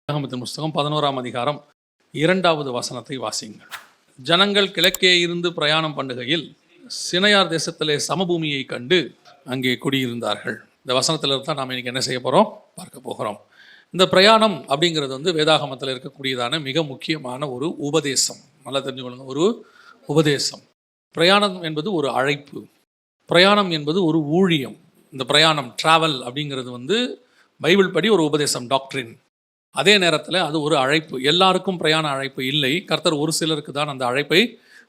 ஆகமத்தின் புஸ்தகம் 11ஆம் அதிகாரம் 2வது வசனத்தை வாசியுங்கள். ஜனங்கள் கிழக்கே இருந்து பிரயாணம் பண்ணுகையில் சினையார் தேசத்திலே சமபூமியை கண்டு அங்கே குடியிருந்தார்கள். இந்த வசனத்திலிருந்து தான் நாம் இன்றைக்கி என்ன செய்ய போகிறோம், பார்க்க போகிறோம். இந்த பிரயாணம் அப்படிங்கிறது வேதாகமத்தில் இருக்கக்கூடியதான மிக முக்கியமான ஒரு உபதேசம். நல்லா தெரிஞ்சுக்கொள்ளுங்க, ஒரு உபதேசம். பிரயாணம் என்பது ஒரு அழைப்பு, பிரயாணம் என்பது ஒரு ஊழியம். இந்த பிரயாணம் ட்ராவல் அப்படிங்கிறது பைபிள் படி ஒரு உபதேசம், டாக்ட்ரின். அதே நேரத்தில் அது ஒரு அழைப்பு. எல்லாருக்கும் பிரயாண அழைப்பு இல்லை. கர்த்தர் ஒரு சிலருக்கு தான் அந்த அழைப்பை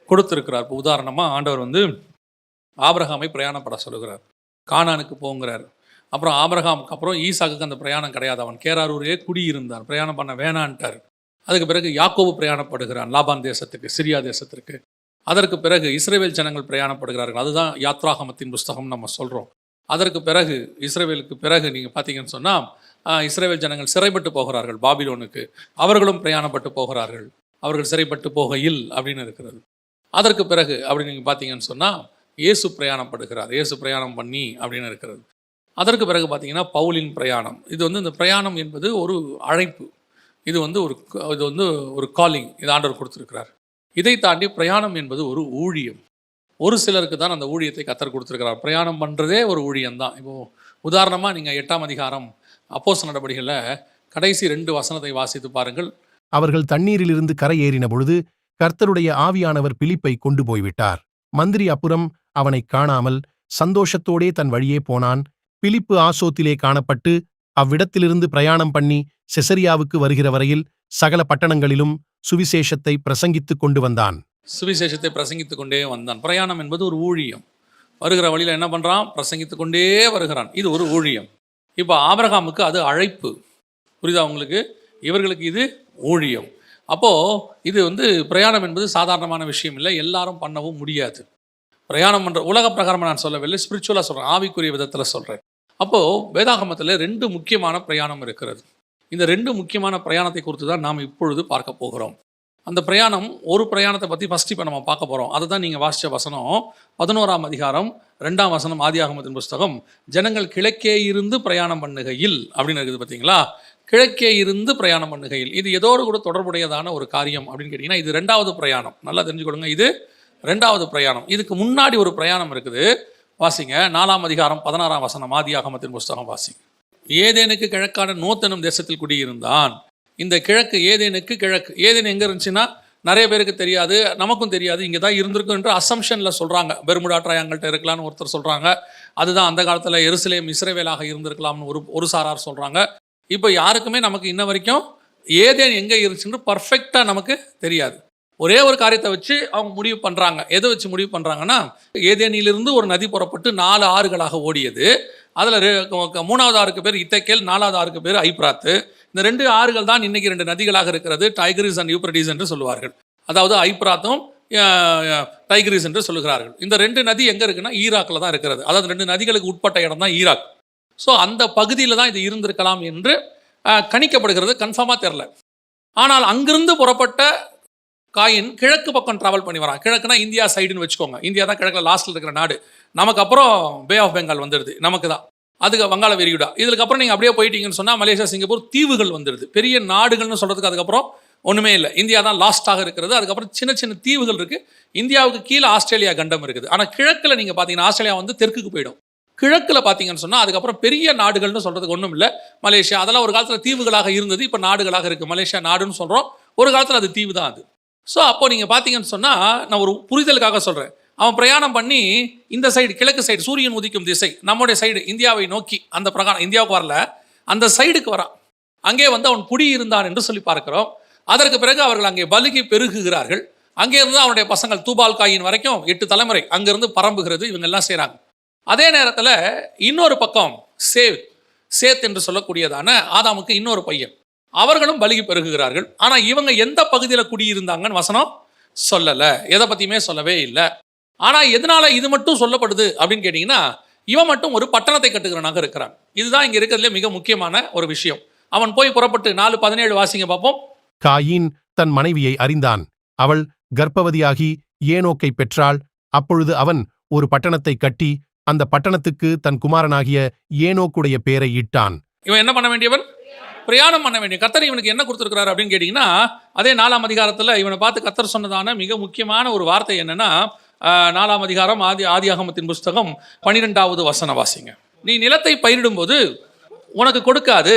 கொடுத்திருக்கிறார். இப்போ உதாரணமாக ஆண்டவர் ஆபிரகாமை பிரயாணப்பட சொல்லுகிறார், கானானுக்கு போங்கிறார். அப்புறம் ஆபிரகாமுக்கு அப்புறம் ஈசாக்குக்கு அந்த பிரயாணம் கிடையாது, அவன் கேராரூரே குடியிருந்தான், பிரயாணம் பண்ண வேணான்ட்டார். அதுக்கு பிறகு யாக்கோபு பிரயாணப்படுகிறான் லாபான் தேசத்துக்கு, சிரியா தேசத்திற்கு. அதற்கு பிறகு இஸ்ரவேல் ஜனங்கள் பிரயாணப்படுகிறார்கள். அதுதான் யாத்ராகமத்தின் புஸ்தகம் நம்ம சொல்கிறோம். அதற்கு பிறகு இஸ்ரவேலுக்கு பிறகு நீங்கள் பார்த்தீங்கன்னு சொன்னால் இஸ்ரவேல் ஜனங்கள் சிறைப்பட்டு போகிறார்கள் பாபிலோனுக்கு. அவர்களும் பிரயாணப்பட்டு போகிறார்கள். அவர்கள் சிறைப்பட்டு போகையில் அப்படின்னு இருக்கிறது. அதற்கு பிறகு அப்படி நீங்கள் பார்த்தீங்கன்னு சொன்னால் இயேசு பிரயாணப்படுகிறார், இயேசு பிரயாணம் பண்ணி அப்படின்னு இருக்கிறது. அதற்கு பிறகு பார்த்தீங்கன்னா பவுலின் பிரயாணம். இது இந்த பிரயாணம் என்பது ஒரு அழைப்பு. இது ஒரு காலிங், இது ஆண்டவர் கொடுத்துருக்கிறார். இதை தாண்டி பிரயாணம் என்பது ஒரு ஊழியம். ஒரு சிலருக்கு தான் அந்த ஊழியத்தை கர்த்தர் கொடுத்துருக்கிறார். பிரயாணம் பண்ணுறதே ஒரு ஊழியம்தான். இப்போது உதாரணமாக நீங்கள் 8ஆம் அதிகாரம் அப்போஸ்தலர் நடபடிகளில் கடைசி 2 வசனத்தை வாசித்து பாருங்கள். அவர்கள் தண்ணீரிலிருந்து கரை ஏறின பொழுது கர்த்தருடைய ஆவியானவர் பிலிப்பை கொண்டு போய்விட்டார். மந்திரி அப்புறம் அவனை காணாமல் சந்தோஷத்தோடே தன் வழியே போனான். பிலிப்பு ஆசோத்திலே காணப்பட்டு அவ்விடத்திலிருந்து பிரயாணம் பண்ணி செசரியாவுக்கு வருகிற வரையில் சகல பட்டணங்களிலும் சுவிசேஷத்தை பிரசங்கித்துக் கொண்டு வந்தான். சுவிசேஷத்தை பிரசங்கித்துக் கொண்டே வந்தான். பிரயாணம் என்பது ஒரு ஊழியம். வருகிற வழியில் என்ன பண்ணுறான், பிரசங்கித்துக் கொண்டே வருகிறான். இது ஒரு ஊழியம். இப்போ ஆபிரகாமுக்கு அது அழைப்பு, புரியுதா உங்களுக்கு? இவர்களுக்கு இது ஊழியம். அப்போது இது பிரயாணம் என்பது சாதாரணமான விஷயம் இல்லை, எல்லாரும் பண்ணவும் முடியாது. பிரயாணம் பண்ணுற உலக பிரகாரமாக நான் சொல்லவில்லை, ஸ்பிரிச்சுவலாக சொல்கிறேன், ஆவிக்குரிய விதத்தில் சொல்கிறேன். அப்போது வேதாகமத்தில் 2 முக்கியமான பிரயாணம் இருக்கிறது. இந்த 2 முக்கியமான பிரயாணத்தை குறித்து தான் நாம் இப்பொழுது பார்க்க போகிறோம். அந்த பிரயாணம், ஒரு பிரயாணத்தை பற்றி ஃபஸ்ட் இப்போ நம்ம பார்க்க போகிறோம். அதை தான் நீங்கள் வாசித்த வசனம் 11ஆம் அதிகாரம் 2ஆம் வசனம் ஆதியாகமத்தின் புஸ்தகம். ஜனங்கள் கிழக்கே இருந்து பிரயாணம் பண்ணுகையில் அப்படின்னு இருக்குது, பார்த்தீங்களா? கிழக்கே இருந்து பிரயாணம் பண்ணுகையில், இது எதோடு கூட தொடர்புடையதான ஒரு காரியம் அப்படின்னு கேட்டிங்கன்னா இது 2வது பிரயாணம். நல்லா தெரிஞ்சுக்கொள்ளுங்க, இது 2வது பிரயாணம். இதுக்கு முன்னாடி ஒரு பிரயாணம் இருக்குது. வாசிங்க 4ஆம் அதிகாரம் 16ஆம் வசனம் ஆதியாகமத்தின் புஸ்தகம் வாசிங்க. ஏதேனுக்கு கிழக்கான நோத் எனும் தேசத்தில் குடியிருந்தான். இந்த கிழக்கு, ஏதேனுக்கு கிழக்கு, ஏதேன் எங்கே இருந்துச்சுன்னா நிறைய பேருக்கு தெரியாது, நமக்கும் தெரியாது. இங்கே தான் இருந்திருக்கும் என்று அசம்ஷனில் சொல்கிறாங்க. பெர்முடா ட்ரையாங்கிள்கிட்ட இருக்கலாம்னு ஒருத்தர் சொல்கிறாங்க. அதுதான் அந்த காலத்தில் எருசலேம் இஸ்ரவேலாக இருந்திருக்கலாம்னு ஒரு சாரார் சொல்கிறாங்க. இப்போ யாருக்குமே நமக்கு இன்ன வரைக்கும் ஏதேன் எங்கே இருந்துச்சுன்னு பர்ஃபெக்டாக நமக்கு தெரியாது. ஒரே ஒரு காரியத்தை வச்சு அவங்க முடிவு பண்ணுறாங்க. எதை வச்சு முடிவு பண்ணுறாங்கன்னா, ஏதேனிலிருந்து ஒரு நதி புறப்பட்டு 4 ஆறுகளாக ஓடியது. அதில் 3வது ஆறுக்கு பேர் இத்தக்கேல், 4வது ஆறுக்கு பேர் ஐப்ராத்து. இந்த 2 ஆறுகள் தான் இன்றைக்கி 2 நதிகளாக இருக்கிறது, டைக்ரிஸ் அண்ட் யூப்ரடிஸ் என்று சொல்லுவார்கள். அதாவது ஐப்ராத்தும் டைக்ரிஸ் என்று சொல்லுகிறார்கள். இந்த 2 நதி எங்கே இருக்குன்னா ஈராக்கில் தான் இருக்கிறது. அதாவது 2 நதிகளுக்கு உட்பட்ட இடம் தான் ஈராக். ஸோ அந்த பகுதியில் தான் இது இருந்திருக்கலாம் என்று கணிக்கப்படுகிறது. கன்ஃபார்மாக தெரில. ஆனால் அங்கிருந்து புறப்பட்ட காயின் கிழக்கு பக்கம் ட்ராவல் பண்ணி வரான். கிழக்குனா இந்தியா சைடுன்னு வச்சுக்கோங்க. இந்தியா தான் கிழக்கில் லாஸ்ட்டில் இருக்கிற நாடு. நமக்கு அப்புறம் பே ஆஃப் பெங்கால் வந்துடுது, நமக்கு தான். அதுக்கு வங்காள விரிகுடா. இதுக்கப்புறம் நீங்கள் அப்படியே போயிட்டீங்கன்னு சொன்னால் மலேசியா, சிங்கப்பூர் தீவுகள் வந்துடுது. பெரிய நாடுகள்னு சொல்கிறதுக்கு அதுக்கப்புறம் ஒன்றுமே இல்லை. இந்தியா தான் லாஸ்ட்டாக இருக்கிறது. அதுக்கப்புறம் சின்ன சின்ன தீவுகள் இருக்குது. இந்தியாவுக்கு கீழே ஆஸ்திரேலியா கண்டம் இருக்குது. ஆனால் கிழக்கில் நீங்கள் பார்த்தீங்கன்னா ஆஸ்திரேலியா தெற்குக்கு போயிடும். கிழக்கில் பார்த்தீங்கன்னு சொன்னால் அதுக்கப்புறம் பெரிய நாடுகள்னு சொல்கிறதுக்கு ஒன்றும் இல்லை. மலேசியா அதெல்லாம் ஒரு காலத்தில் தீவுகளாக இருந்தது, இப்போ நாடுகளாக இருக்குது. மலேசியா நாடுன்னு சொல்கிறோம், ஒரு காலத்தில் அது தீவு தான் அது. ஸோ அப்போ நீங்கள் பார்த்தீங்கன்னு சொன்னால், நான் ஒரு புரிதலுக்காக சொல்கிறேன், அவன் பிரயாணம் பண்ணி இந்த சைடு, கிழக்கு சைடு, சூரியன் உதிக்கும் திசை, நம்முடைய சைடு இந்தியாவை நோக்கி, அந்த பிரகாரம் இந்தியாவுக்கு வரல, அந்த சைடுக்கு வரான். அங்கே அவன் குடியிருந்தான் என்று சொல்லி பார்க்கிறோம். அதற்கு பிறகு அவர்கள் அங்கே பலுகி பெருகுகிறார்கள். அங்கே இருந்து அவனுடைய பசங்கள் தூபால் காயின் வரைக்கும் 8 தலைமுறை அங்கேருந்து பரம்புகிறது. இவங்க எல்லாம் செய்கிறாங்க. அதே நேரத்தில் இன்னொரு பக்கம் சேத் என்று சொல்லக்கூடியதான ஆதாமுக்கு இன்னொரு பையன், அவர்களும் பலுகி பெருகுகிறார்கள். ஆனால் இவங்க எந்த பகுதியில் குடியிருந்தாங்கன்னு வசனம் சொல்லலை, எதை பற்றியுமே சொல்லவே இல்லை. ஆனால் எதனால இது மட்டும் சொல்லப்படுது அப்படின்னு கேட்டிங்கன்னா, இவன் மட்டும் ஒரு பட்டணத்தை கட்டுகிறவனாக இருக்கிறான். இதுதான் இங்கே இருக்கிறதுல மிக முக்கியமான ஒரு விஷயம். அவன் போய் புறப்பட்டு 4:17 வாசிங்க பார்ப்போம். காயின் தன் மனைவியை அறிந்தான், அவள் கர்ப்பவதியாகி ஏனோக்கை பெற்றாள். அப்பொழுது அவன் ஒரு பட்டணத்தை கட்டி அந்த பட்டணத்துக்கு தன் குமாரனாகிய ஏனோக்குடைய பெயரை இட்டான். இவன் என்ன பண்ண வேண்டியவன்? பிரயாணம் பண்ண வேண்டிய கர்த்தர் இவனுக்கு என்ன கொடுத்துருக்கிறாரு அப்படின்னு கேட்டிங்கன்னா, அதே 4ஆம் அதிகாரத்தில் இவனை பார்த்து கர்த்தர் சொன்னதான மிக முக்கியமான ஒரு வார்த்தை என்னன்னா, 4ஆம் அதிகாரம் ஆதியாகமத்தின் புஸ்தகம் 12வது வசனம் வாசிங்க. நீ நிலத்தை பயிரிடும்போது உனக்கு கொடுக்காது,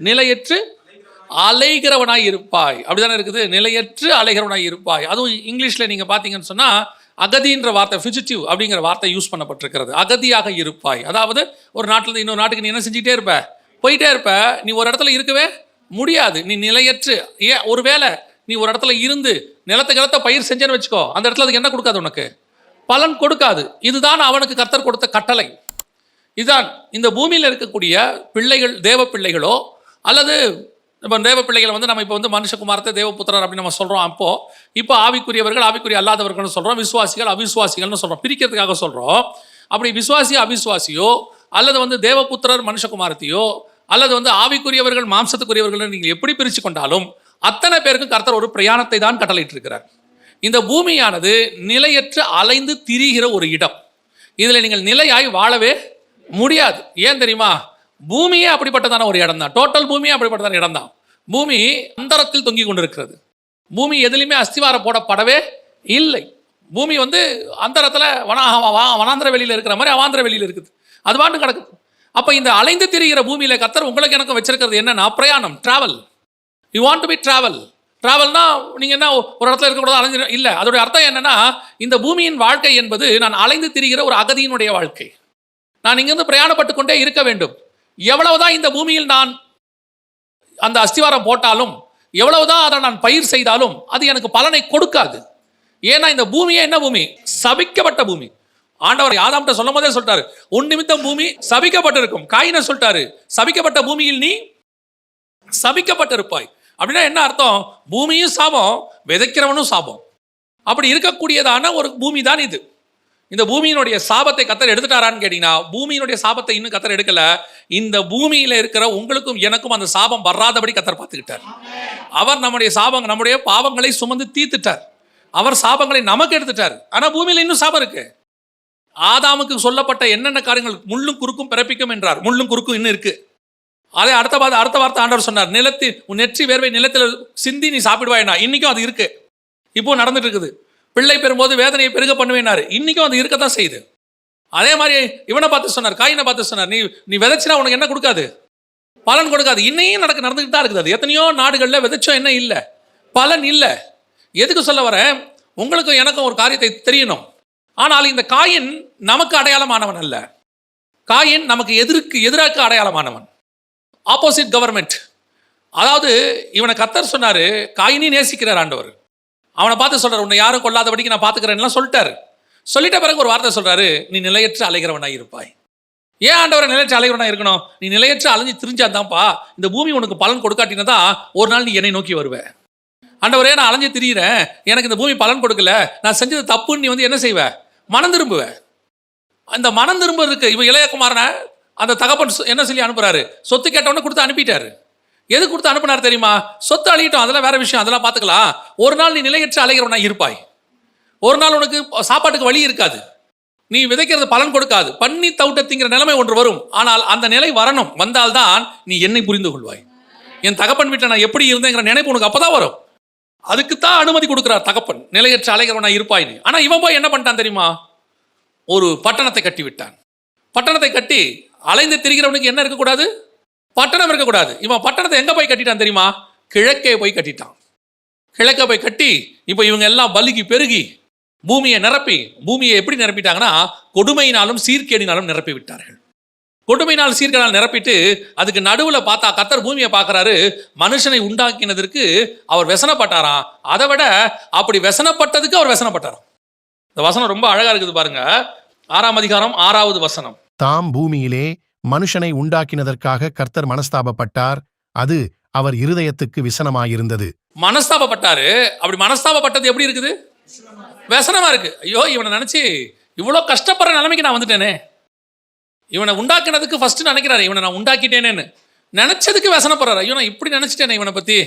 நிலையற்று அலைகிறவனாய் இருப்பாய். அப்படிதானே இருக்குது, நிலையற்று அலைகிறவனாய் இருப்பாய். அதுவும் இங்கிலீஷில் நீங்கள் பார்த்தீங்கன்னு சொன்னால் அகதின்ற வார்த்தை, ஃபிஜிட்டிவ் அப்படிங்கிற வார்த்தை யூஸ் பண்ணப்பட்டிருக்கிறது. அகதியாக இருப்பாய். அதாவது ஒரு நாட்டில் இன்னொரு நாட்டுக்கு நீ என்ன செஞ்சுட்டே இருப்ப, போயிட்டே இருப்ப. நீ ஒரு இடத்துல இருக்கவே முடியாது. நீ நிலையற்று, ஒரு வேளை நீ ஒரு இடத்துல இருந்து நிலத்தை பயிர் செஞ்சேன்னு வச்சுக்கோ, அந்த இடத்துல அதுக்கு என்ன கொடுக்காது, உனக்கு பலன் கொடுக்காது. இதுதான் அவனுக்கு கர்த்தர் கொடுத்த கட்டளை. இதுதான் இந்த பூமியில் இருக்கக்கூடிய பிள்ளைகள், தேவ பிள்ளைகளோ அல்லது இப்போ தேவ பிள்ளைகளை நம்ம இப்போ மனுஷகுமாரத்தை தேவபுத்திரர் அப்படின்னு நம்ம சொல்கிறோம். இப்போ ஆவிக்குரியவர்கள், ஆவிக்குரிய அல்லாதவர்கள்னு சொல்கிறோம், விசுவாசிகள் அவிசுவாசிகள்னு சொல்கிறோம், பிரிக்கிறதுக்காக சொல்கிறோம். அப்படி விசுவாசி அவிசுவாசியோ அல்லது தேவபுத்திரர் மனுஷகுமாரத்தையோ அல்லது ஆவிக்குரியவர்கள் மாம்சத்துக்குரியவர்கள் நீங்கள் எப்படி பிரித்து கொண்டாலும் அத்தனை பேருக்கு கர்த்தர் ஒரு பிரயாணத்தை தான் கட்டளையிட்டு இருக்கிறார். இந்த பூமியானது நிலையற்று அலைந்து திரிகிற ஒரு இடம். இதில் நீங்கள் நிலையாய் வாழவே முடியாது. ஏன் தெரியுமா? பூமியே அப்படிப்பட்டதான ஒரு இடம் தான். டோட்டல் பூமியே அப்படிப்பட்டதான இடம் தான். பூமி அந்தரத்தில் தொங்கி கொண்டிருக்கிறது. பூமி எதுலையுமே அஸ்திவாரம் போடப்படவே இல்லை. பூமி அந்தரத்தில் வனாந்திர வெளியில் இருக்கிற மாதிரி அவாந்திர வெளியில் இருக்குது. அது பாட்டு கிடக்குது. அப்போ இந்த அலைந்து திரிகிற பூமியில் கர்த்தர் உங்களுக்கு எனக்கும் வச்சிருக்கிறது என்னன்னா பிரயாணம், travel. You want to be travel. டிராவல்னா நீங்கள் என்ன ஒரு இடத்துல இருக்கக்கூடாது, அலைஞ்சு இல்லை. அதோடைய அர்த்தம் என்னன்னா, இந்த பூமியின் வாழ்க்கை என்பது நான் அலைந்து திரிகிற ஒரு அகதியினுடைய வாழ்க்கை. நான் இங்கிருந்து பிரயாணப்பட்டு கொண்டே இருக்க வேண்டும். எவ்வளவுதான் இந்த பூமியில் நான் அந்த அஸ்திவாரம் போட்டாலும், எவ்வளவுதான் அதை நான் பயிர் செய்தாலும் அது எனக்கு பலனை கொடுக்காது. ஏன்னா இந்த பூமியே என்ன பூமி? சபிக்கப்பட்ட பூமி. ஆண்டவர் ஆதாம்கிட்ட சொல்லும் போதே சொல்லிட்டாரு, உன் நிமித்தம் பூமி சபிக்கப்பட்டிருக்கும். காயினை சொல்லிட்டாரு, சபிக்கப்பட்ட பூமியில் நீ சபிக்கப்பட்டிருப்பாய். அப்படின்னா என்ன அர்த்தம்? பூமியும் சாபம், விதைக்கிறவனும் சாபம். அப்படி இருக்கக்கூடியதான ஒரு பூமி தான் இது. இந்த பூமியினுடைய சாபத்தை கர்த்தர் எடுத்துட்டாரான்னு கேட்டீங்கன்னா, பூமியினுடைய சாபத்தை இன்னும் கர்த்தர் எடுக்கல. இந்த பூமியில இருக்கிற உங்களுக்கும் எனக்கும் அந்த சாபம் வராதபடி கர்த்தர் பார்த்துக்கிட்டார். அவர் நம்முடைய பாவங்களை சுமந்து தீர்த்துட்டார். அவர் சாபங்களை நமக்கு எடுத்துட்டார். ஆனா பூமியில இன்னும் சாபம் இருக்கு. ஆதாமுக்கு சொல்லப்பட்ட என்னென்ன காரியங்கள் முள்ளும் குறுக்கும் பிறப்பிக்கும் என்றார். முள்ளும் குறுக்கும் இன்னும் இருக்கு. அதே அடுத்த வார்த்தை ஆண்டவர் சொன்னார், உன் நெற்றி வேர்வை நிலத்தில் சிந்தி நீ சாப்பிடுவாயினா. இன்னைக்கும் அது இருக்கு. இப்போ நடந்துட்டு இருக்குது. பிள்ளை பெறும்போது வேதனையை பெருக பண்ணுவேனாரு. இன்னைக்கும் அது இருக்கத்தான் செய்யுது. அதே மாதிரி இவனை பார்த்து சொன்னார், காயினை பார்த்து சொன்னார், நீ விதைச்சினா உனக்கு என்ன கொடுக்காது? பலன் கொடுக்காது. இன்னையும் நடந்துகிட்டு தான் இருக்குது. அது எத்தனையோ நாடுகளில் விதைச்சோம், என்ன இல்லை, பலன் இல்லை. எதுக்கு சொல்ல வரேன்? உங்களுக்கும் எனக்கும் ஒரு காரியத்தை தெரியணும். ஆனால் இந்த காயின் நமக்கு அடையாளமானவன் அல்ல. காயின் நமக்கு எதிராக அடையாளமானவன். Opposite government. அதாவது இவனை கர்த்தர் சொன்னாரு, காயினி நேசிக்கிறார் ஆண்டவர். அவனை பார்த்து சொல்றாரு, உன்னை யாரும் கொள்ளாதபடிக்கு நான் பார்த்துக்கிறேன்லாம் சொல்லிட்டாரு. சொல்லிட்ட பிறகு ஒரு வார்த்தை சொல்றாரு, நீ நிலையற்ற அலைகிறவனாய் இருப்பாய். ஏன் ஆண்டவரை நிலையற்ற அலைகிறவனாய் இருக்கணும்? நீ நிலையற்ற அலைஞ்சு திரிஞ்சாதான்ப்பா இந்த பூமி உனக்கு பலன் கொடுக்காட்டினதான் ஒரு நாள் நீ என்னை நோக்கி வருவேன். ஆண்டவரே, நான் அலைஞ்சு திரியிறேன், எனக்கு இந்த பூமி பலன் கொடுக்கல, நான் செஞ்சது தப்புன்னு நீ என்ன செய்வ? மனம் திரும்புவ. அந்த மனம் திரும்ப இருக்கு. இவன் இளையகுமாரனை அந்த தகப்பன் என்ன சொல்லி அனுப்புறாரு? சொத்து கேட்டவொன்னே கொடுத்து அனுப்பிட்டாரு. எது கொடுத்து அனுப்பினார் தெரியுமா? சொத்து அழியட்டும், அதெல்லாம் வேற விஷயம், அதெல்லாம் பார்த்துக்கலாம். ஒரு நாள் நீ நிலையற்ற அலைகிறவனா இருப்பாய். ஒரு நாள் உனக்கு சாப்பாட்டுக்கு வழி இருக்காது. நீ விதைக்கிறது பலன் கொடுக்காது. பண்ணி தவிட்டத்திங்கிற நிலைமை ஒன்று வரும். ஆனால் அந்த நிலை வரணும். வந்தால்தான் நீ என்னை புரிந்து கொள்வாய். என் தகப்பன் வீட்டில் நான் எப்படி இருந்தேங்கிற நினைப்பு உனக்கு அப்பதான் வரும். அதுக்குத்தான் அனுமதி கொடுக்கிறார் தகப்பன், நிலையற்ற அலைகிறவனா இருப்பாய்னு. ஆனா இவன் போய் என்ன பண்ணிட்டான் தெரியுமா? ஒரு பட்டணத்தை கட்டி விட்டான். பட்டணத்தை கட்டி அலைந்து திரிகிறவனுக்கு என்ன இருக்கக்கூடாது? பட்டணம் இருக்கக்கூடாது. இவன் பட்டணத்தை எங்க போய் கட்டிட்டான் தெரியுமா? கிழக்கே போய் கட்டிட்டான். கிழக்க போய் கட்டி இப்போ இவங்க எல்லாம் பலுகி பெருகி பூமியை எப்படி நிரப்பிட்டாங்கன்னா, கொடுமையினாலும் சீர்கேடினாலும் நிரப்பி விட்டார்கள். கொடுமையினால் சீர்கேடால் நிரப்பிட்டு அதுக்கு நடுவில் பார்த்தா கர்த்தர் பூமியை பார்க்குறாரு. மனுஷனை உண்டாக்கினதற்கு அவர் व्यसனப்பட்டாராம். அதை விட அப்படி व्यसனப்பட்டதுக்கு அவர் व्यसனப்பட்டாராம். இந்த வசனம் ரொம்ப அழகா இருக்குது பாருங்க. 6ஆம் அதிகாரம் 6வது வசனம். தாம் பூமியிலே மனுஷனை உண்டாக்கினதற்காக கர்த்தர் மனஸ்தாபப்பட்டார். அது அவர் இருதயத்துக்கு விசனமாயிருந்தது. மனஸ்தாபப்பட்டாரு. அப்படி மனஸ்தாபப்பட்டது எப்படி இருக்குது? விசனமா இருக்கு. ஐயோ, இவனை நினைச்சு இவ்வளோ கஷ்டப்படுற நிலைமைக்கு நான் வந்துட்டேனே. இவனை உண்டாக்கினதுக்கு ஃபர்ஸ்ட் நினைக்கிறாரு, இவனை நான் உண்டாக்கிட்டேனேன்னு. நினைச்சதுக்கு விசனப்படுறாரு. ஐயோ, நான் இப்படி நினைச்சிட்டேனே இவனை பத்தி.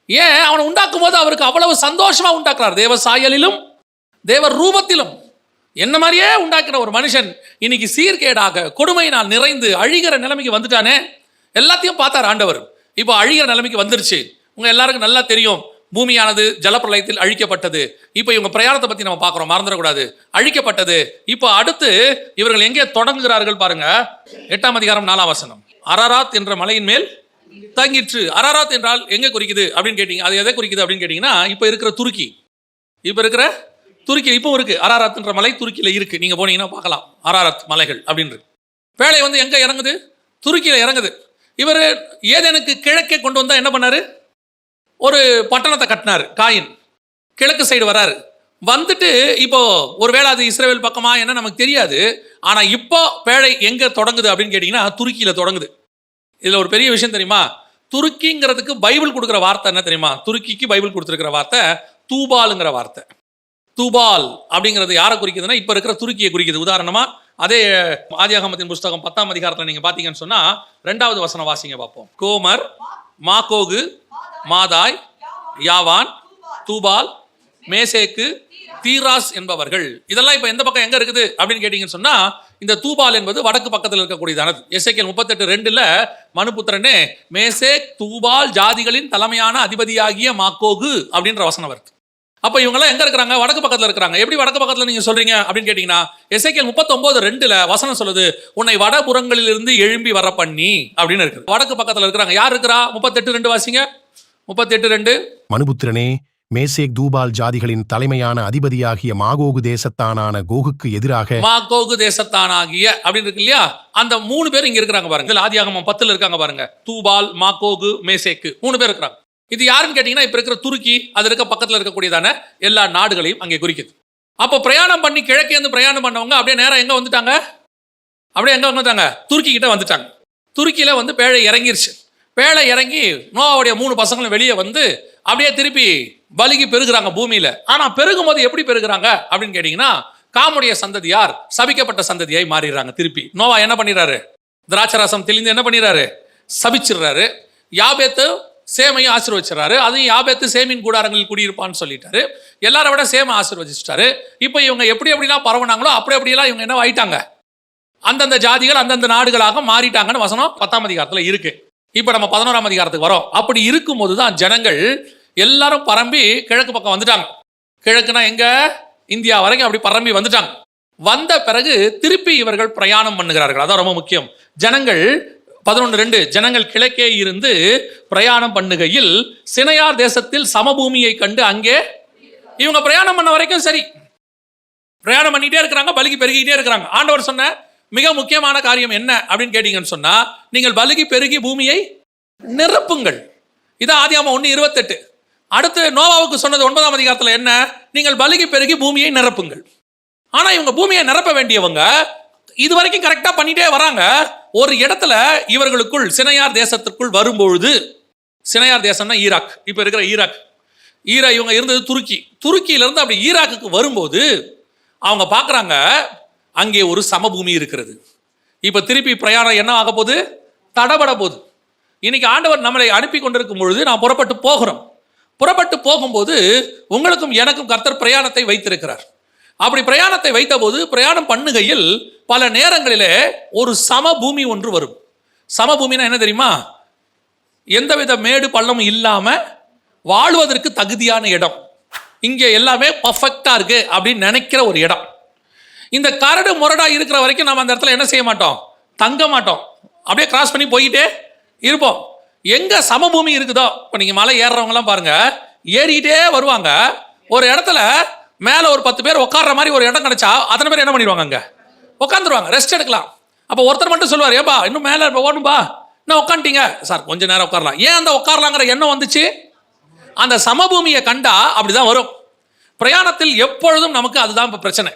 ஏன்? அவனை உண்டாக்கும் போது அவருக்கு அவ்வளவு சந்தோஷமா உண்டாக்குறார். தேவ சாயலிலும் தேவ ரூபத்திலும் என்ன மாதிரியே உண்டாக்கிற ஒரு மனுஷன் இன்னைக்கு சீர்கேடாக கொடுமையினால் நிறைந்து அழிகிற நிலைமைக்கு வந்துட்டானே. எல்லாத்தையும் பார்த்தார் ஆண்டவர். இப்போ அழிகிற நிலைமைக்கு வந்துருச்சு. உங்க எல்லாருக்கும் நல்லா தெரியும், பூமியானது ஜலப்பிரளயத்தில் அழிக்கப்பட்டது. இப்போ இவங்க பிரயாணத்தை பத்தி நம்ம பார்க்குறோம், மறந்துடக்கூடாது. அழிக்கப்பட்டது. இப்போ அடுத்து இவர்கள் எங்கே தொடங்குகிறார்கள் பாருங்க. 8ஆம் அதிகாரம் 4ஆம் வசனம். அரராத் என்ற மலையின் மேல் தங்கிற்று. அரராத் என்றால் எங்க குறிக்குது அப்படின்னு கேட்டீங்க, அது எதை குறிக்குது அப்படின்னு கேட்டீங்கன்னா, இப்போ இருக்கிற துருக்கி. இப்போ இருக்கிற துருக்கி இப்போ இருக்கு. அரராத் என்ற மலை துருக்கியில் இருக்கு. நீங்க போனீங்கன்னா பார்க்கலாம் அரராத் மலைகள் அப்படின்னு. பேழை வந்து எங்க இறங்குது? துருக்கியில் இறங்குது. இவர் ஏதேனுக்கு கிழக்கே கொண்டு வந்தா என்ன பண்ணாரு? ஒரு பட்டணத்தை கட்டினார். காயின் கிழக்கு சைடு வராரு. வந்துட்டு இப்போ ஒருவேளை அது இஸ்ரேல் பக்கமா என்ன நமக்கு தெரியாது. ஆனா இப்போ பேழை எங்க தொடங்குது அப்படின்னு கேட்டீங்கன்னா துருக்கியில தொடங்குது. இதுல ஒரு பெரிய விஷயம் தெரியுமா? துருக்கிங்கிறதுக்கு பைபிள் கொடுக்குற வார்த்தை என்ன தெரியுமா? துருக்கிக்கு பைபிள் கொடுத்துருக்கிற வார்த்தை தூபாலுங்கிற வார்த்தை. தூபால் அப்படிங்கிறது யாரை குறிக்குதுன்னா இப்போ இருக்கிற துருக்கியை குறிக்குது. உதாரணமா அதே ஆதியாகமத்தின் புஸ்தகம் 10ஆம் அதிகாரத்தில் நீங்க பாத்தீங்கன்னு சொன்னா 2வது வசனம் வாசிங்க பார்ப்போம். கோமர், மாகோகு, மாதாய், யாவான், தூபால், மேசேக்கு, தீராஸ் என்பவர்கள். இதெல்லாம் இப்போ எந்த பக்கம் எங்க இருக்குது அப்படின்னு கேட்டீங்கன்னு சொன்னா, இந்த தூபால் என்பது வடக்கு பக்கத்தில் இருக்கக்கூடியதானது. எசேக்கியேல் 38:2 மனுபுத்திரனே, மேசேக் தூபால் ஜாதிகளின் தலைமையான அதிபதியாகிய மாகோகு அப்படின்ற வசனம் வருது. அப்ப இவங்கெல்லாம் எங்க இருக்கிறாங்க? வடக்கு பக்கத்துல இருக்கிறாங்க. எப்படி வடக்கு பக்கத்துல நீங்க சொல்றீங்க அப்படின்னு கேட்டீங்கன்னா, எசேக்கியேல் 39:2 வசனம் சொல்லுது, உன்னை வடபுறங்களில் இருந்து எழும்பி வர பண்ணி அப்படின்னு இருக்கு. வடக்கு பக்கத்துல இருக்கிறாங்க. யார் இருக்கிறா? 38:2 வாசிங்க. 38:2. மனுபுத்திரனே, மேசேக் தூபால் ஜாதிகளின் தலைமையான அதிபதியாகிய மாகோகு தேசத்தானான கோகுக்கு எதிராக, மாகோகு தேசத்தானாகிய அப்படின்னு இருக்கு இல்லையா? அந்த 3 பேர் இங்க இருக்கிறாங்க பாருங்க. இதுல ஆதியாகமம் 10 இருக்காங்க பாருங்க. தூபால், மாகோகு, மேசேக்கு 3 பேர் இருக்கிறாங்க. இது யாருன்னு கேட்டீங்கன்னா, இப்ப இருக்கிற துருக்கி, அது இருக்க பக்கத்துல இருக்கக்கூடியதான எல்லா நாடுகளையும் அங்கே குறிக்குது. அப்போ பிரயாணம் பண்ணி கிழக்கே இருந்து பிரயாணம் பண்ணவங்க அப்படியே நேரம் எங்க வந்துட்டாங்க? அப்படியே எங்க வந்துட்டாங்க? துருக்கி கிட்ட வந்துட்டாங்க. துருக்கியில வந்து பேழை இறங்கிருச்சு. பேழை இறங்கி நோவாவுடைய 3 பசங்களும் வெளியே வந்து அப்படியே திருப்பி பலிக்கு பெருகுறாங்க பூமியில. ஆனா பெருகும் போது எப்படி பெருகுறாங்க அப்படின்னு கேட்டீங்கன்னா, காமுடைய சந்ததியார் சபிக்கப்பட்ட சந்ததியாய் மாறிடுறாங்க. திருப்பி நோவா என்ன பண்ணிடுறாரு? திராட்சரசம் தெளிந்து என்ன பண்ணிடுறாரு? சபிச்சிடுறாரு. யாபேத்து சேமையும் ஆசீர்வதிச்சாரு. அதையும் யாபேத்து சேமின் கூடாரங்களில் குடியிருப்பான்னு சொல்லிட்டாரு. எல்லாரை விட சேம ஆசீர்வதிச்சிட்டாரு. இப்போ இவங்க எப்படி எப்படிலாம் பரவனாங்களோ அப்படியெல்லாம் இவங்க என்ன ஆயிட்டாங்க? அந்தந்த ஜாதிகள் அந்தந்த நாடுகளாக மாறிட்டாங்கன்னு வசனம் 10ஆம் அதிகாரத்துல இருக்கு. இப்போ நம்ம 11ஆம் அதிகாரத்துக்கு வரோம். அப்படி இருக்கும்போது தான் ஜனங்கள் எல்லாரும் பரம்பி கிழக்கு பக்கம் வந்துட்டாங்க. கிழக்குனா எங்க? இந்தியா வரைக்கும் அப்படி பரம்பி வந்துட்டாங்க. வந்த பிறகு திருப்பி இவர்கள் பிரயாணம் பண்ணுகிறார்கள். அதான் ரொம்ப முக்கியம். ஜனங்கள் 11:2 ஜனங்கள் கிழக்கே இருந்து பிரயாணம் பண்ணுகையில் சினையார் தேசத்தில் சமபூமியை கண்டு அங்கே இவங்க பிரயாணம் பண்ண வரைக்கும் சரி, பிரயாணம் பண்ணிட்டே இருக்கிறாங்க, பலிக்கு பெருகிட்டே இருக்கிறாங்க. ஆண்டவர் சொன்ன மிக முக்கியமான காரியம் என்ன அப்படின்னு கேட்டீங்கன்னு சொன்னா, நீங்கள் பலுகி பெருகி பூமியை நிரப்புங்கள். இதான் ஆதியாகமம் 1:28. அடுத்து நோவாவுக்கு சொன்னது 9ஆம் அதிகாரத்தில் என்ன? நீங்கள் பலுகி பெருகி பூமியை நிரப்புங்கள். ஆனா இவங்க பூமியை நிரப்ப வேண்டியவங்க இது வரைக்கும் கரெக்டா பண்ணிட்டே வராங்க. ஒரு இடத்துல இவர்களுக்குள் சினையார் தேசத்திற்குள் வரும்பொழுது, சினையார் தேசம்னா ஈராக், இப்ப இருக்கிற ஈராக். இவங்க இருந்தது துருக்கியிலிருந்து அப்படி ஈராக்குக்கு வரும்போது அவங்க பார்க்குறாங்க அங்கே ஒரு சமபூமி இருக்கிறது. இப்போ திருப்பி பிரயாணம் என்ன ஆக போகுது? தடபட போகுது. இன்னைக்கு ஆண்டவர் நம்மளை அனுப்பி கொண்டிருக்கும் பொழுது நாம் புறப்பட்டு போகிறோம். புறப்பட்டு போகும்போது உங்களுக்கும் எனக்கும் கர்த்தர் பிரயாணத்தை வைத்திருக்கிறார். அப்படி பிரயாணத்தை வைத்த போது பிரயாணம் பண்ணுகையில் பல நேரங்களிலே ஒரு சமபூமி ஒன்று வரும். சமபூமினா என்ன தெரியுமா? எந்தவித மேடு பள்ளமும் இல்லாம வாழ்வதற்கு தகுதியான இடம். இங்கே எல்லாமே பர்ஃபெக்டா இருக்கு அப்படின்னு நினைக்கிற ஒரு இடம். இந்த கரடு முரடா இருக்கிற வரைக்கும் நம்ம அந்த இடத்துல என்ன செய்ய மாட்டோம்? தங்க மாட்டோம். அப்படியே கிராஸ் பண்ணி போயிட்டே இருப்போம். எங்க சமபூமி இருக்குதோ, இப்போ நீங்க மலை ஏறுறவங்கலாம் பாருங்க, ஏறிக்கிட்டே வருவாங்க. ஒரு இடத்துல மேல ஒரு 10 பேர் உட்கார்ற மாதிரி ஒரு இடம் கிடைச்சா அத்தனை பேர் என்ன பண்ணிடுவாங்க? அங்க உட்காந்துருவாங்க, ரெஸ்ட் எடுக்கலாம். அப்போ ஒருத்தர் மட்டும் சொல்லுவார், ஏப்பா இன்னும் மேல ஓடணும்பா, இன்னும் உட்காந்துட்டீங்க சார், கொஞ்ச நேரம் உட்காரலாம். ஏன் அந்த உட்காரலாங்கிற எண்ணம் வந்துச்சு? அந்த சமபூமியை கண்டா அப்படிதான் வரும். பிரயாணத்தில் எப்பொழுதும் நமக்கு அதுதான் இப்போ பிரச்சனை.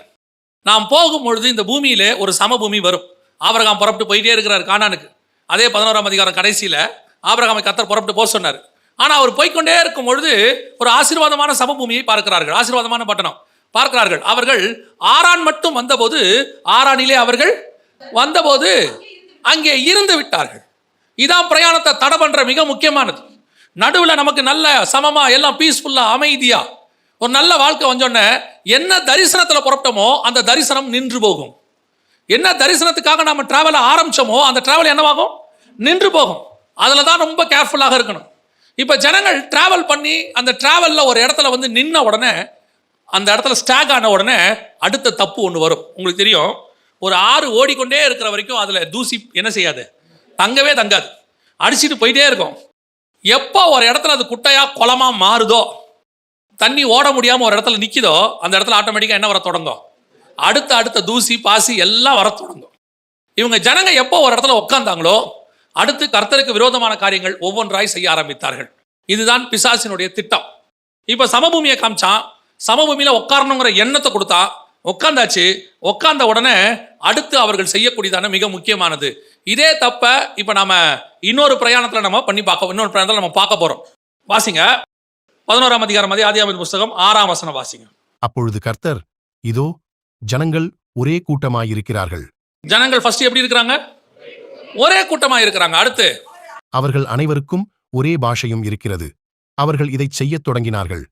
நாம் போகும் பொழுது இந்த பூமியிலே ஒரு சமபூமி வரும். ஆபிரகாம் புறப்பட்டு போயிட்டே இருக்கிறார் கானானுக்கு. அதே 11ஆம் அதிகாரம் கடைசியில ஆபிரகாமை கர்த்தர் புறப்பட்டு போக சொன்னார். ஆனால் அவர் போய்கொண்டே இருக்கும் பொழுது ஒரு ஆசீர்வாதமான சமபூமியை பார்க்கிறார்கள், ஆசீர்வாதமான பட்டணம் பார்க்கிறார்கள். அவர்கள் ஆரான் மட்டும் வந்தபோது, ஆரானிலே அவர்கள் வந்தபோது அங்கே இருந்து விட்டார்கள். இதான் பிரயாணத்தை தடை பண்ற மிக முக்கியமானது. நடுவில் நமக்கு நல்ல சமமா எல்லாம் பீஸ்ஃபுல்லா அமைதியா ஒரு நல்ல வாழ்க்கை வந்தோடனே என்ன தரிசனத்தில் புறப்பட்டோமோ அந்த தரிசனம் நின்று போகும். என்ன தரிசனத்துக்காக நம்ம டிராவலை ஆரம்பிச்சோமோ அந்த டிராவல் என்னவாகும்? நின்று போகும். அதில் தான் ரொம்ப கேர்ஃபுல்லாக இருக்கணும். இப்போ ஜனங்கள் டிராவல் பண்ணி அந்த டிராவலில் ஒரு இடத்துல வந்து நின்ன உடனே, அந்த இடத்துல ஸ்டாக் ஆன உடனே அடுத்த தப்பு ஒன்று வரும். உங்களுக்கு தெரியும், ஒரு ஆறு ஓடிக்கொண்டே இருக்கிற வரைக்கும் அதில் தூசி என்ன செய்யாது, தங்கவே தங்காது, அடிச்சுட்டு போயிட்டே இருக்கும். எப்போ ஒரு இடத்துல அது குட்டையாக குளமாக மாறுதோ, தண்ணி ஓட முடியாமல் ஒரு இடத்துல நிற்கிதோ, அந்த இடத்துல ஆட்டோமேட்டிக்காக என்ன வர தொடங்கும், அடுத்த தூசி பாசி எல்லாம் வர தொடங்கும். இவங்க ஜனங்க எப்போ ஒரு இடத்துல உட்கார்ந்தாங்களோ, அடுத்து கர்த்தருக்கு விரோதமான காரியங்கள் ஒவ்வொன்றாய் செய்ய ஆரம்பித்தார்கள். இதுதான் பிசாசினுடைய திட்டம். இப்போ சமபூமியை காமிச்சான், சமபூமியில் உட்காரணுங்கிற எண்ணத்தை கொடுத்தா, உட்கார்ந்தாச்சு. உட்கார்ந்த உடனே அடுத்து அவர்கள் செய்யக்கூடியதான மிக முக்கியமானது இதே தப்ப இப்போ நாம இன்னொரு பிரயாணத்தில் நம்ம பார்க்க போறோம். வாசிங்க 11ஆம் அதிகாரம் ஆதியாகம புஸ்தகம் 6ஆம் வசனம் வாசிங்க. அப்பொழுது கர்த்தர், இதோ ஜனங்கள் ஒரே கூட்டமாயிருக்கிறார்கள். ஜனங்கள் ஃபர்ஸ்ட் எப்படி இருக்கிறாங்க? ஒரே கூட்டமாக இருக்கிறாங்க. அடுத்து அவர்கள் அனைவருக்கும் ஒரே பாஷையும் இருக்கிறது. அவர்கள் இதைச் செய்யத் தொடங்கினார்கள்.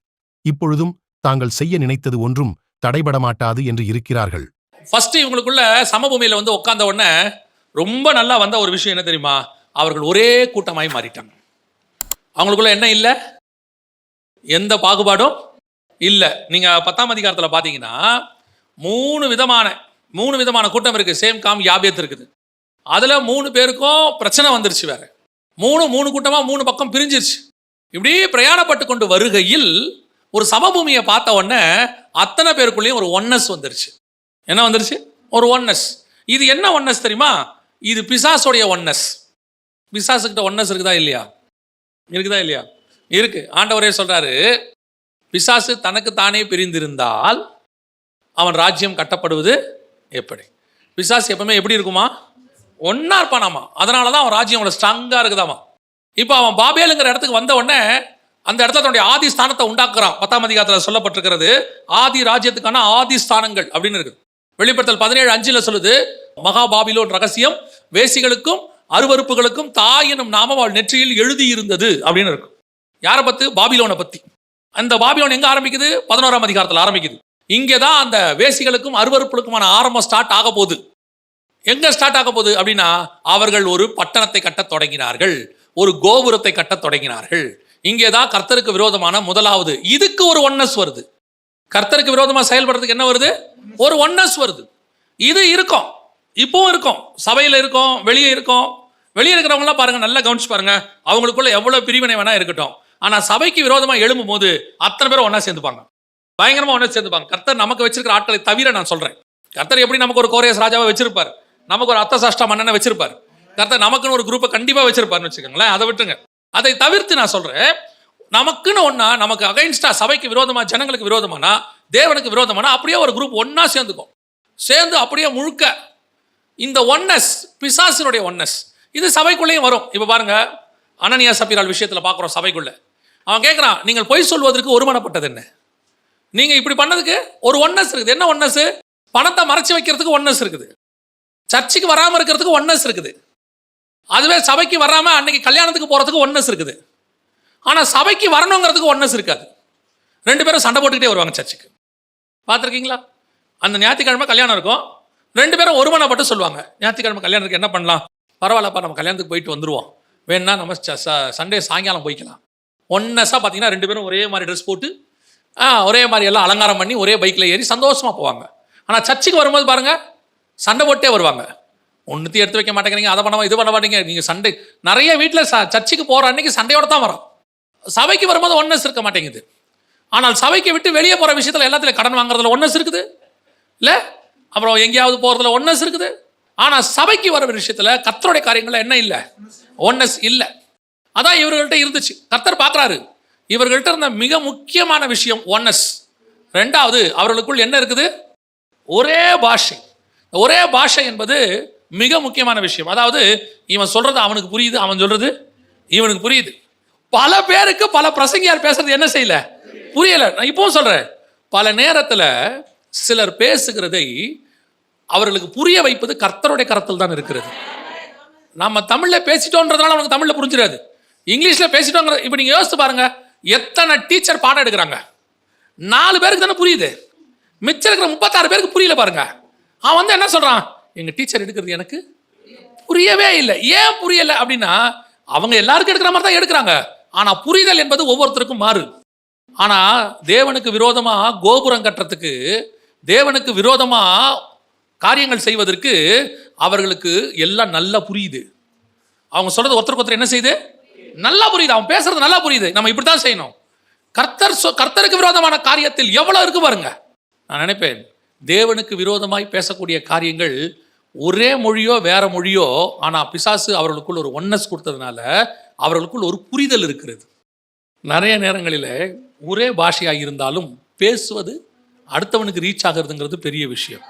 இப்பொழுதும் தாங்கள் செய்ய நினைத்தது ஒன்றும் தடைபட மாட்டாது என்று இருக்கிறார்கள். ஃபர்ஸ்ட் இவங்களுக்குள்ள சமபூமியில வந்து உட்கார்ந்த உடனே ரொம்ப நல்லா வந்த ஒரு விஷயம் என்ன தெரியுமா? அவர்கள் ஒரே கூட்டமாய் மாறிட்டாங்க. அவங்களுக்குள்ள என்ன இல்லை, எந்த பாகுபாடும் இல்லை. நீங்க 10ஆம் அதிகாரத்தில் பார்த்தீங்கன்னா மூணு விதமான கூட்டம் இருக்கு. சேம் காம் யாபேத் இருக்குது. அதுல 3 பேருக்கும் பிரச்சனை வந்துருச்சு. வேற மூணு கூட்டமா 3 பக்கம் பிரிஞ்சிருச்சு. இப்படி பிரயாணப்பட்டு கொண்டு வருகையில் ஒரு சமபூமியை பார்த்த உடனே அத்தனை பேருக்குள்ளேயும் ஒரு ஒன்னஸ் வந்துருச்சு. என்ன வந்துருச்சு? ஒரு ஒன்னஸ். இது என்ன ஒன்னஸ் தெரியுமா? இது பிசாசுடைய ஒன்னஸ். பிசாசுக்கிட்ட ஒன்னஸ் இருக்குதா இல்லையா? இருக்கு. ஆண்டவரே சொல்றாரு, பிசாசு தனக்கு தானே பிரிந்திருந்தால் அவன் ராஜ்யம் கட்டப்படுவது எப்படி? பிசாசு எப்பவுமே எப்படி இருக்குமா? ஒன்னா இருப்பானாமா. அதனாலதான் அவன் ராஜ்யம் அவ்வளவு ஸ்ட்ராங்கா இருக்குதாமா. இப்போ அவன் பாபேலுங்கிற இடத்துக்கு வந்த உடனே அந்த இடத்துல தன்னுடைய ஆதி ஸ்தானத்தை உண்டாக்குறான். 10ஆம் அதிகாரத்தில் சொல்லப்பட்டிருக்கிறது ஆதி ராஜ்யத்துக்கான ஆதி ஸ்தானங்கள் அப்படின்னு இருக்கு. வெளிப்படுத்தல் 17:5 சொல்லுது, மகா பாபிலோன் ரகசியம் வேசிகளுக்கும் அருவருப்புகளுக்கும் தாய் எனும் நாமம் அவள் நெற்றியில் எழுதி இருந்தது அப்படின்னு இருக்கு. யாரை பத்தி? பாபிலோனை பத்தி. அந்த பாபிலோன் எங்க ஆரம்பிக்குது? 11ஆம் அதிகாரத்தில் ஆரம்பிக்குது. இங்கேதான் அந்த வேசிகளுக்கும் அருவருப்புகளுக்குமான ஆரம்பம் ஸ்டார்ட் ஆக போகுது. எங்க ஸ்டார்ட் ஆக போகுது அப்படின்னா, அவர்கள் ஒரு பட்டணத்தை கட்டத் தொடங்கினார்கள், ஒரு கோபுரத்தை கட்டத் தொடங்கினார்கள். இங்கேதான் கர்த்தருக்கு விரோதமான முதலாவது இதுக்கு ஒரு ஒன்னஸ் வருது. கர்த்தருக்கு விரோதமா செயல்படுறதுக்கு என்ன வருது? ஒரு ஒன்னஸ் வருது. இது இருக்கும், இப்பவும் இருக்கும், சபையில இருக்கும், வெளியே இருக்கும். வெளியே இருக்கிறவங்களாம் பாருங்க, நல்லா கவனிச்சு பாருங்க, அவங்களுக்குள்ள எவ்வளவு பிரிவினை வேணா இருக்கட்டும், ஆனா சபைக்கு விரோதமா எழும்பும் போது அத்தனை பேரும் ஒன்னா சேர்ந்துப்பாங்க, பயங்கரமா ஒன்னா சேர்ந்துப்பாங்க. கர்த்தர் நமக்கு வச்சிருக்கிற ஆட்களை தவிர நான் சொல்றேன், கர்த்தர் எப்படி நமக்கு ஒரு கோரேஸ் ராஜாவை வச்சிருப்பார், நமக்கு ஒரு அர்த்தசாஷ்டா மன்னனை வச்சிருப்பார், கர்த்தர் நமக்குன்னு ஒரு குரூப்பை கண்டிப்பா வச்சிருப்பாருன்னு வச்சுக்கோங்களேன். அதை விட்டுங்க. அதை தவிர்த்து நான் சொல்றேன், நமக்குன்னு ஒன்னா, நமக்கு அகைன்ஸ்டா, சபைக்கு விரோதமா, ஜனங்களுக்கு விரோதமானா, தேவனுக்கு விரோதமானா, அப்படியே ஒரு குரூப் ஒன்னா சேர்ந்துக்கும். சேர்ந்து அப்படியே முழுக்க இந்த ஒன்னஸ், பிசாசினுடைய ஒன்னஸ், இது சபைக்குள்ளேயும் வரும். இப்ப பாருங்க, அனனியா சப்பீரால் விஷயத்துல பாக்குறோம். சபைக்குள்ள அவன் கேட்கிறான், நீங்கள் பொய் சொல்வதற்கு ஒருமனப்பட்டது என்ன? நீங்க இப்படி பண்ணதுக்கு ஒரு ஒன்னஸ் இருக்குது. என்ன ஒன்னஸ்? பணத்தை மறைச்சு வைக்கிறதுக்கு ஒன்னஸ் இருக்குது, சர்ச்சுக்கு வராம இருக்கிறதுக்கு ஒன்னஸ் இருக்குது. அதுவே சபைக்கு வராம அன்னைக்கு கல்யாணத்துக்கு போறதுக்கு ஒன்னஸ் இருக்குது. ஆனா சபைக்கு வரணுங்கிறதுக்கு ஒன்னஸ் இருக்காது. 2 பேரும் சண்டை போட்டுக்கிட்டே வருவாங்க சர்ச்சுக்கு. பார்த்துருக்கீங்களா? அந்த ஞாயிற்றுக்கிழமை கல்யாணம் இருக்கும், 2 பேரும் ஒருமனப்பட்டு சொல்லுவாங்க, ஞாயிற்றுக்கிழமை கல்யாணத்துக்கு என்ன பண்ணலாம், பரவாயில்லப்பா நம்ம கல்யாணத்துக்கு போயிட்டு வந்துருவோம், வேணா நம்ம சண்டே சாயங்காலம் போய்க்கலாம். ஒன்னஸாக பார்த்தீங்கன்னா 2 பேரும் ஒரே மாதிரி ட்ரெஸ் போட்டு ஒரே மாதிரி எல்லாம் அலங்காரம் பண்ணி ஒரே பைக்கில் ஏறி சந்தோஷமாக போவாங்க. ஆனால் சர்ச்சுக்கு வரும்போது பாருங்க, சண்டை போட்டே வருவாங்க. ஒன்றுத்தையும் எடுத்து வைக்க மாட்டேங்கிறீங்க, அதை பண்ண இது பண்ண மாட்டேங்க. நீங்கள் சண்டை நிறைய வீட்டில் சர்ச்சுக்கு போகிற அன்னைக்கு சண்டையோட தான் வரும். சபைக்கு வரும்போது ஒன்னஸ் இருக்க மாட்டேங்குது. ஆனால் சபைக்கு விட்டு வெளியே போகிற விஷயத்தில் எல்லாத்துலையும் கடன் வாங்குறதுல ஒன்னஸ் இருக்குது இல்லை, அப்புறம் எங்கேயாவது போகிறதுல ஒன்னஸ் இருக்குது. ஆனால் சபைக்கு வர விஷயத்தில் கர்த்தருடைய காரியங்கள்ல என்ன இல்லை? ஒன்னஸ் இல்லை. அதான் இவர்கள்ட்ட இருந்துச்சு. கர்த்தர் பார்க்குறாரு, இவர்கள்ட்ட இருந்த மிக முக்கியமான விஷயம் ஒன்னஸ். 2வது, அவர்களுக்குள் என்ன இருக்குது? ஒரே பாஷை. ஒரே பாஷை என்பது மிக முக்கியமான விஷயம். அதாவது இவன் சொல்றது அவனுக்கு புரியுது, அவன் சொல்றது இவனுக்கு புரியுது. பல பேருக்கு பல பிரசங்கியார் பேசுறது என்ன செய்யல, புரியல. நான் இப்பவும் சொல்றேன், பல நேரத்தில் சிலர் பேசுகிறதை அவர்களுக்கு புரிய வைப்பது கர்த்தருடைய கரத்தில் தான் இருக்கிறது. நம்ம தமிழ்ல பேசிட்டோன்றதுனால அவனுக்கு தமிழ்ல புரிஞ்சிடாது, இங்கிலீஷ்ல பேசிட்டோங்கிற. இப்ப நீங்க யோசிச்சு பாருங்க, எத்தனை டீச்சர் பாடம் எடுக்கிறாங்க, 4 பேருக்கு தானே புரியுது, மிச்சம் இருக்கிற 36 பேருக்கு புரியல பாருங்க. அவன் வந்து என்ன சொல்றான், எங்க டீச்சர் எடுக்கிறது எனக்கு புரியவே இல்லை. ஏன் புரியல அப்படின்னா, அவங்க எல்லாருக்கும் எடுக்கிற மாதிரி தான் எடுக்கிறாங்க. ஆனா புரிதல் என்பது ஒவ்வொருத்தருக்கும் மாறு. ஆனா தேவனுக்கு விரோதமா கோபுரம் கட்டுறதுக்கு, தேவனுக்கு விரோதமா காரியங்கள் செய்வதற்கு அவர்களுக்கு எல்லாம் நல்லா புரியுது. அவங்க சொல்றது ஒருத்தருக்கு ஒருத்தர் என்ன செய்யுது, நல்லா புரியுது. அவன் பேசுறது நல்லா புரியுது. நம்ம இப்படித்தான் செய்யணும். கர்த்தருக்கு விரோதமான காரியத்தில் எவ்வளவு இருக்கு பாருங்க. நான் நினைப்பேன், தேவனுக்கு விரோதமாய் பேசக்கூடிய காரியங்கள் ஒரே மொழியோ வேற மொழியோ, ஆனா பிசாசு அவர்களுக்குள் ஒரு ஒன்னஸ் கொடுத்ததுனால அவர்களுக்குள் ஒரு புரிதல் இருக்கிறது. நிறைய நேரங்களில் ஒரே பாஷையாக இருந்தாலும் பேசுவது அடுத்தவனுக்கு ரீச் ஆகிறதுங்கிறது பெரிய விஷயம்.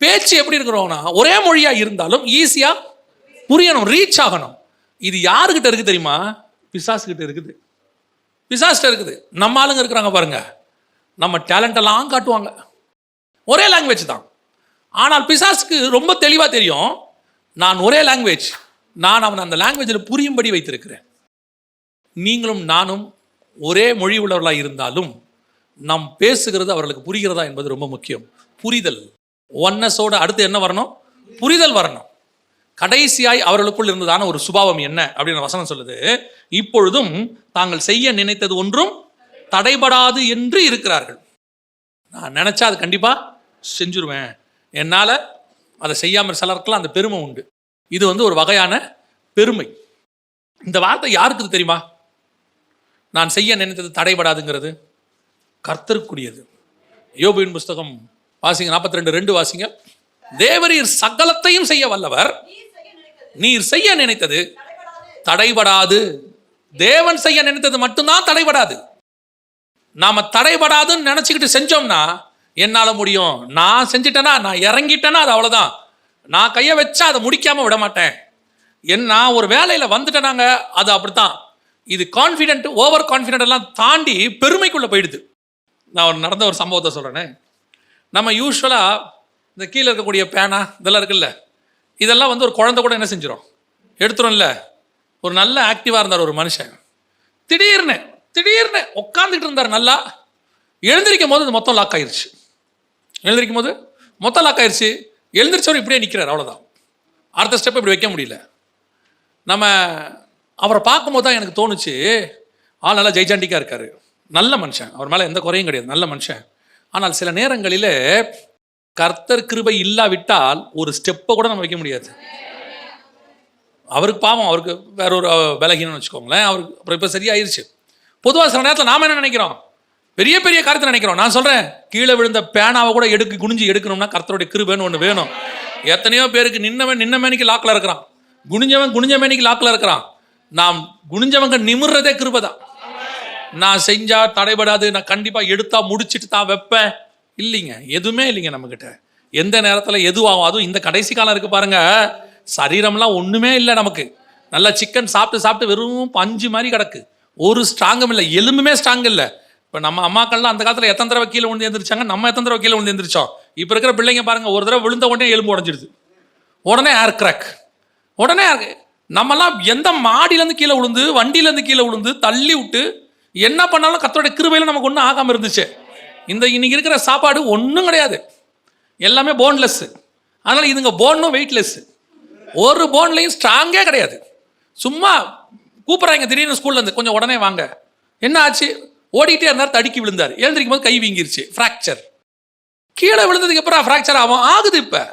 பேச்சு எப்படி இருக்கிறோம்னா, ஒரே மொழியாக இருந்தாலும் ஈஸியாக புரியணும், ரீச் ஆகணும். இது யாருக்கிட்ட இருக்குது தெரியுமா? பிசாசுக்கிட்ட இருக்குது. பிசாஸ்கிட்ட இருக்குது. நம்ம ஆளுங்க இருக்கிறாங்க பாருங்க, நம்ம டேலண்ட் எல்லாம் காட்டுவாங்க, ஒரே லாங்குவேஜ் தான். ஆனால் பிசாசுக்கு ரொம்ப தெளிவாக தெரியும், நான் ஒரே லாங்குவேஜ், நான் அவன் அந்த லாங்குவேஜில் புரியும்படி வைத்திருக்கிறேன். நீங்களும் நானும் ஒரே மொழி உள்ளவர்களாக இருந்தாலும் நாம் பேசுகிறது அவர்களுக்கு புரிகிறதா என்பது ரொம்ப முக்கியம். புரிதல் ஒன்னஸோட அடுத்து என்ன வரணும்? புரிதல் வரணும். கடைசியாய் அவர்களுக்குள் இருந்ததான ஒரு சுபாவம் என்ன அப்படின்னு வசனம் சொல்லுது, இப்பொழுதும் தாங்கள் செய்ய நினைத்தது ஒன்றும் தடைபடாது என்று இருக்கிறார்கள். நான் நினைச்சா அது கண்டிப்பா செஞ்சுருவேன், என்னால அதை செய்யாமல் சிலருக்கெல்லாம் அந்த பெருமை உண்டு. இது ஒரு வகையான பெருமை. இந்த வார்த்தை யாருக்கு தெரியுமா? நான் செய்ய நினைத்தது தடைபடாதுங்கிறது கர்த்தருக்குரியது. யோபுவின் புஸ்தகம் வாசிங்க, 42:2 வாசிங்க. தேவரீர் சகலத்தையும் செய்ய வல்லவர், நீர் செய்ய நினைத்தது தடைபடாது. தேவன் செய்ய நினைத்தது மட்டும்தான் தடைபடாது. நாம தடைபடாதுன்னு நினைச்சுக்கிட்டு செஞ்சோம்னா என்னால முடியும், நான் செஞ்சிட்டேனா, நான் இறங்கிட்டேனா அது அவ்வளவுதான், நான் கையை வச்சா அதை முடிக்காம விட மாட்டேன், நான் ஒரு வேலையில வந்துட்டேனாங்க, அது அப்படித்தான். இது கான்ஃபிடென்ட், ஓவர் கான்ஃபிடென்ட் எல்லாம் தாண்டி பெருமைக்குள்ள போயிடுது. நான் நடந்த ஒரு சம்பவத்தை சொல்றேனே. நம்ம யூஸ்வலா இந்த கீழே இருக்கக்கூடிய பேனா இதெல்லாம் இருக்குல்ல, இதெல்லாம் ஒரு குழந்தை கூட என்ன செஞ்சிடும், எடுத்துரும் இல்லை. ஒரு நல்ல ஆக்டிவாக இருந்தார் ஒரு மனுஷன், திடீர்னு உட்காந்துக்கிட்டு இருந்தார், நல்லா எழுந்திருக்கும் போது மொத்தம் லாக் ஆயிடுச்சு. எழுந்திரிச்சவர் இப்படியே நிற்கிறார், அவ்வளோதான். அடுத்த ஸ்டெப் இப்படி வைக்க முடியல. நம்ம அவரை பார்க்கும்போது தான் எனக்கு தோணுச்சு, ஆள் நல்லா ஜெய்ஜாண்டிக்காக இருக்காரு, நல்ல மனுஷன், அவர் மேலே எந்த குறையும் கிடையாது, நல்ல மனுஷன். ஆனால் சில நேரங்களில் கர்த்தர் கிருபை இல்லாவிட்டால் ஒரு ஸ்டெப்பை கூட நம்ம வைக்க முடியாது. அவருக்கு பாவம், அவருக்கு வேற ஒரு பலகீனம்னு வச்சுக்கோங்களேன், அவருக்கு அப்புறம் இப்போ சரியாயிருச்சு. பொதுவாக சில நேரத்தில் நாம் என்ன நினைக்கிறோம், பெரிய பெரிய காரியத்தை நினைக்கிறோம். நான் சொல்கிறேன், கீழே விழுந்த பேனாவை கூட குனிஞ்சு எடுக்கணும்னா கர்த்தருடைய கிருபைன்னு ஒன்று வேணும். எத்தனையோ பேருக்கு நின்ன மேனிக்கு லாக்கில் இருக்கிறான், குனிஞ்ச மேனிக்கு லாக்கில் இருக்கிறான். நாம் குனிஞ்சவங்க நிமிர்றதே கிருபை தான். நான் செஞ்சா தடைபடாது, நான் கண்டிப்பாக எடுத்தா முடிச்சுட்டு தான் வைப்பேன், இல்லைங்க, எதுவுமே இல்லைங்க நம்மக்கிட்ட. எந்த நேரத்தில் எதுவாகும், அதுவும் இந்த கடைசி காலம் இருக்குது பாருங்க, சரீரம்லாம் ஒன்றுமே இல்லை நமக்கு. நல்லா சிக்கன் சாப்பிட்டு வெறும் பஞ்சு மாதிரி கிடக்கு, ஒரு ஸ்ட்ராங்கும் இல்லை, எலும்புமே ஸ்ட்ராங் இல்லை. இப்போ நம்ம அம்மாக்கள்லாம் அந்த காலத்தில் எத்தனை தடவை கீழே விழுந்து எழுந்திரிச்சாங்க, நம்ம எத்தனை தடவை கீழே விழுந்து எழுந்திரிச்சோம். இப்போ இருக்கிற பிள்ளைங்க பாருங்க, ஒரு தடவை விழுந்த உடனே எலும்பு உடஞ்சிடுது, உடனே ஏர் கிராக், உடனே நம்மலாம் எந்த மாடியிலேருந்து கீழே விழுந்து, வண்டியிலேருந்து கீழே விழுந்து தள்ளி விட்டு என்ன பண்ணாலும் கர்த்தருடைய கிருபையில் நமக்கு ஒன்றும் ஆகாமல் இருந்துச்சு. இன்னைக்கு இருக்கிற சாப்பாடு ஒன்றும் கிடையாது, எல்லாமே போன்லெஸ். அதனால் இதுங்க போனும் வெயிட்லெஸ், ஒரு போன்லையும் ஸ்ட்ராங்கே கிடையாது. சும்மா கூப்பிட்றாங்க திடீர்னு ஸ்கூல்லேருந்து, கொஞ்சம் உடனே வாங்க. என்ன ஆச்சு, ஓடிக்கிட்டே இருந்தார், தடுக்கி விழுந்தார், எழுந்திரிக்கும் போது கை வீங்கிருச்சு, ஃப்ராக்சர். கீழே விழுந்ததுக்கு அப்புறம் ஃப்ராக்சர் ஆகுது. இப்போ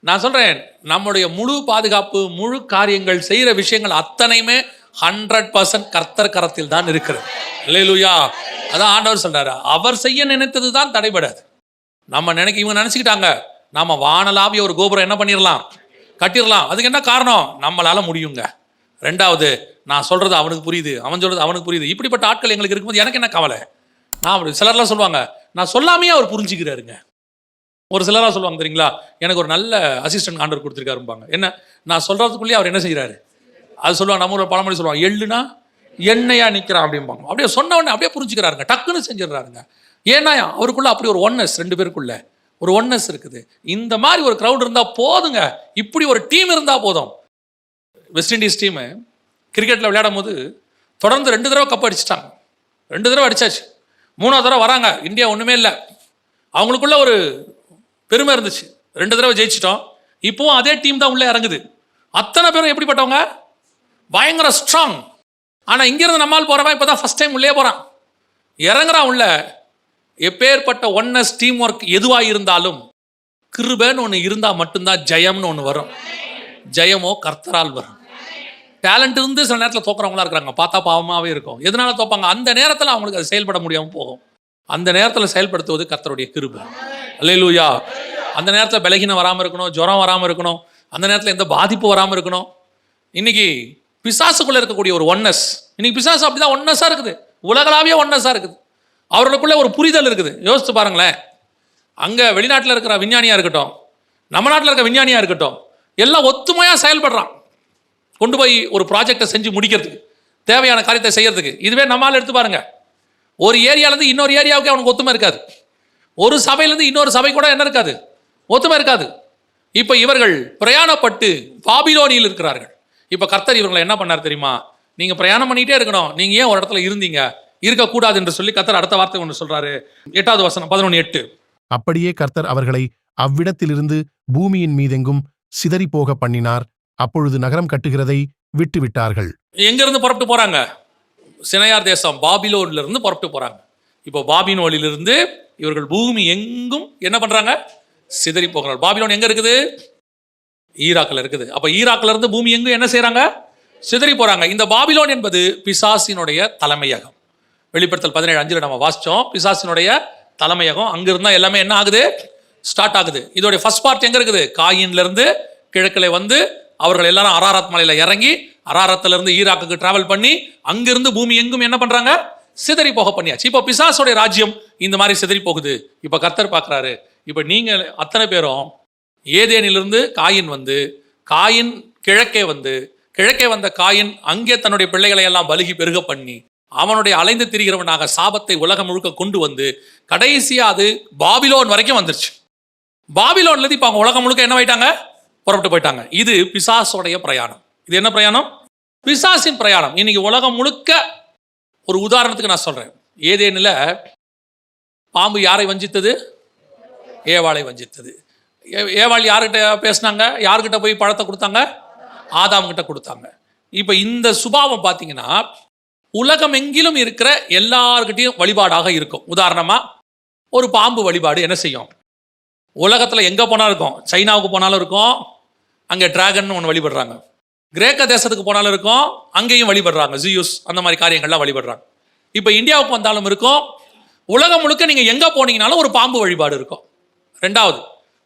நான் சொல்கிறேன், நம்முடைய முழு பாதுகாப்பு, முழு காரியங்கள், செய்கிற விஷயங்கள் அத்தனையுமே 100% கர்த்தர் கரத்தில் தான் இருக்கிறது. அல்லேலூயா. அதான் ஆண்டவர் சொல்றாரு, அவர் செய்ய நினைத்தது தான் தடைபடாது. நம்ம இவங்க நினைச்சுக்கிட்டாங்க நாம வானலாவிய ஒரு கோபுரம் என்ன பண்ணிடலாம், கட்டிடலாம். அதுக்கு என்ன காரணம், நம்மளால முடியுங்க. ரெண்டாவது, நான் சொல்றது அவனுக்கு புரியுது, அவன் சொல்றது அவனுக்கு புரியுது. இப்படிப்பட்ட ஆட்கள் எங்களுக்கு இருக்கும்போது எனக்கு என்ன கவலை. நான் சிலர்லாம் சொல்லுவாங்க, நான் சொல்லாமையே அவர் புரிஞ்சுக்கிறாருங்க. ஒரு சிலராக சொல்லுவாங்க தெரியுங்களா, எனக்கு ஒரு நல்ல அசிஸ்டன்ட் ஆண்டவர் கொடுத்துருக்காருப்பாங்க. என்ன, நான் சொல்றதுக்குள்ளேயே அவர் என்ன செய்யறாரு, அது சொல்லுவாங்க. நம்ம ஒரு பழமொழி சொல்லுவாங்க, எள்ளுனா எண்ணெயா நிற்கிறான் அப்படிம்பாங்க. அப்படியே சொன்ன உடனே அப்படியே புரிஞ்சுக்கிறாருங்க, டக்குன்னு செஞ்சிடறாருங்க. ஏன்னா அவருக்குள்ள அப்படி ஒரு ஒன்னஸ், ரெண்டு பேருக்குள்ள ஒரு ஒன்னஸ் இருக்குது. இந்த மாதிரி ஒரு க்ரௌட் இருந்தால் போதுங்க, இப்படி ஒரு டீம் இருந்தால் போதும். வெஸ்ட் இண்டீஸ் டீமு கிரிக்கெட்டில் விளையாடும் போது தொடர்ந்து 2 தடவை கப் அடிச்சிட்டாங்க, 2 தடவை அடிச்சாச்சு. 3ஆவது தடவை வராங்க, இந்தியா ஒன்றுமே இல்லை. அவங்களுக்குள்ள ஒரு பெருமை இருந்துச்சு, 2 தடவை ஜெயிச்சிட்டோம். இப்போவும் அதே டீம் தான் உள்ளே இறங்குது. அத்தனை பேரும் எப்படிப்பட்டவங்க, பயங்கர ஸ்ட்ராங். ஆனால் இங்கிருந்து நம்மால் போகிறவன் இப்போ தான் ஃபஸ்ட் டைம் உள்ளே போகிறான், இறங்குறான் உள்ள. எப்பேற்பட்ட ஒன்னஸ் டீம் ஒர்க் எதுவாக இருந்தாலும் கிருபைன்னு ஒன்று இருந்தால் மட்டும்தான் ஜெயம்னு ஒன்று வரும். ஜெயமோ கர்த்தரால் வரும். டேலண்ட் இருந்து சில நேரத்தில் தோக்குறவங்களா இருக்கிறாங்க, பார்த்தா பாவமாகவே இருக்கும். எதனால தோப்பாங்க? அந்த நேரத்தில் அவங்களுக்கு அது செயல்பட முடியாமல் போகும். அந்த நேரத்தில் செயல்படுத்துவது கர்த்தருடைய கிருபை. அல்லேலூயா. அந்த நேரத்தில் பலகீனம் வராமல் இருக்கணும், ஜுரம் வராமல் இருக்கணும், அந்த நேரத்தில் எந்த பாதிப்பு வராமல் இருக்கணும். இன்னைக்கு பிசாசுக்குள்ளே இருக்கக்கூடிய ஒரு ஒன்னஸ், இன்னைக்கு பிசாசு அப்படிதான் ஒன்னஸாக இருக்குது, உலகளாவிய ஒன்னஸாக இருக்குது. அவர்களுக்குள்ளே ஒரு புரிதல் இருக்குது. யோசித்து பாருங்களேன், அங்கே வெளிநாட்டில் இருக்கிற விஞ்ஞானியாக இருக்கட்டும், நம்ம நாட்டில் இருக்கிற விஞ்ஞானியாக இருக்கட்டும், எல்லாம் ஒத்துமையாக செயல்படுறான் கொண்டு போய் ஒரு ப்ராஜெக்டை செஞ்சு முடிக்கிறதுக்கு, தேவையான காரியத்தை செய்யறதுக்கு. இதுவே நம்மளால் எடுத்து பாருங்க, ஒரு ஏரியாலேருந்து இன்னொரு ஏரியாவுக்கு அவனுக்கு ஒத்துமை இருக்காது, ஒரு சபையிலேருந்து இன்னொரு சபை கூட என்ன இருக்காது, ஒத்துமை இருக்காது. இப்போ இவர்கள் பிரயாணப்பட்டு பாபிலோனியில் இருக்கிறார்கள். இப்போ கர்த்தர் இவர்களை என்ன பண்ணார் தெரியுமா? நீங்கள் பிரயாணம் பண்ணிகிட்டே இருக்கணும், நீங்கள் ஏன் ஒரு இடத்துல இருந்தீங்க, இருக்கக்கூடாது என்று சொல்லி கர்த்தர் அடுத்த வார்த்தை ஒன்று சொல்றாரு. 8வது வசனம் 11:8. அப்படியே கர்த்தர் அவர்களை அவ்விடத்திலிருந்து பூமியின் மீதெங்கும் சிதறி போக பண்ணினார். அப்பொழுது நகரம் கட்டுகிறதை விட்டுவிட்டார்கள். எங்கிருந்து புறப்பட்டு போறாங்க? சினையார் தேசம் பாபிலோன்ல இருந்து புறப்பட்டு போறாங்க. இப்போ பாபிலோனிலிருந்து இவர்கள் பூமி எங்கும் என்ன பண்றாங்க? சிதறி போகிறார்கள். பாபிலோன் எங்க இருக்குது? ஈராக்கில் இருக்குது. அப்ப ஈராக்ல இருந்து பூமி எங்கும் என்ன செய்யறாங்க? சிதறி போறாங்க. இந்த பாபிலோன் என்பது பிசாசினுடைய தலைமையகம். வெளிப்படுத்தல் 17:5 நம்ம வாசிச்சோம். பிசாசினுடைய தலைமையகம். அங்க இருந்தா எல்லாமே என்ன ஆகுது? ஸ்டார்ட் ஆகுது. இதோடைய ஃபர்ஸ்ட் பார்ட் எங்க இருக்குது? காயின்ல இருந்து கிழக்கிலே வந்து அவர்கள் எல்லாரும் அராரத் மலையில இறங்கி அராரத்துல இருந்து ஈராக்குக்கு டிராவல் பண்ணி அங்கிருந்து பூமி எங்கும் என்ன பண்றாங்க? சிதறி போக பண்ணியாச்சு. இப்போ பிசாசுடைய ராஜ்யம் இந்த மாதிரி சிதறி போகுது. இப்போ கர்த்தர் பார்க்குறாரு, இப்போ நீங்க அத்தனை பேரும் ஏதேனிலிருந்து காயின் வந்து, காயின் கிழக்கே வந்து, கிழக்கே வந்த காயின் அங்கே தன்னுடைய பிள்ளைகளை எல்லாம் பலுகி பெருக பண்ணி அவனுடைய அலைந்து திரிகிறவனாக சாபத்தை உலகம் முழுக்க கொண்டு வந்து கடைசியா அது பாபிலோன் வரைக்கும் வந்துருச்சு. பாபிலோன்ல இருந்து இப்போ அவங்க உலகம் முழுக்க என்ன ஆயிட்டாங்க? புறப்பட்டு போயிட்டாங்க. இது பிசாசோடைய பிரயாணம். இது என்ன பிரயாணம்? பிசாசின் பிரயாணம். இன்னைக்கு உலகம் முழுக்க ஒரு உதாரணத்துக்கு நான் சொல்றேன். ஏதேனில் பாம்பு யாரை வஞ்சித்தது? ஏவாளை வஞ்சித்தது. ஏவாள் யார்கிட்ட பேசினாங்க? யார்கிட்ட போய் பழத்தை கொடுத்தாங்க? ஆதாம் கிட்ட கொடுத்தாங்க. இப்போ இந்த சுபாவம் பார்த்தீங்கன்னா உலகம் எங்கிலும் இருக்கிற எல்லார்கிட்டையும் வழிபாடாக இருக்கும். உதாரணமா ஒரு பாம்பு வழிபாடு என்ன செய்யும்? உலகத்தில் எங்கே போனாலும் இருக்கும். சைனாவுக்கு போனாலும் இருக்கும், அங்கே டிராகன் ஒன்று வழிபடுறாங்க. கிரேக்க தேசத்துக்கு போனாலும் இருக்கும், அங்கேயும் வழிபடுறாங்க. ஜியூஸ் அந்த மாதிரி காரியங்கள்லாம் வழிபடுறாங்க. இப்போ இந்தியாவுக்கு வந்தாலும் இருக்கும். உலகம் முழுக்க நீங்கள் எங்கே போனீங்கனாலும் ஒரு பாம்பு வழிபாடு இருக்கும். ரெண்டாவது,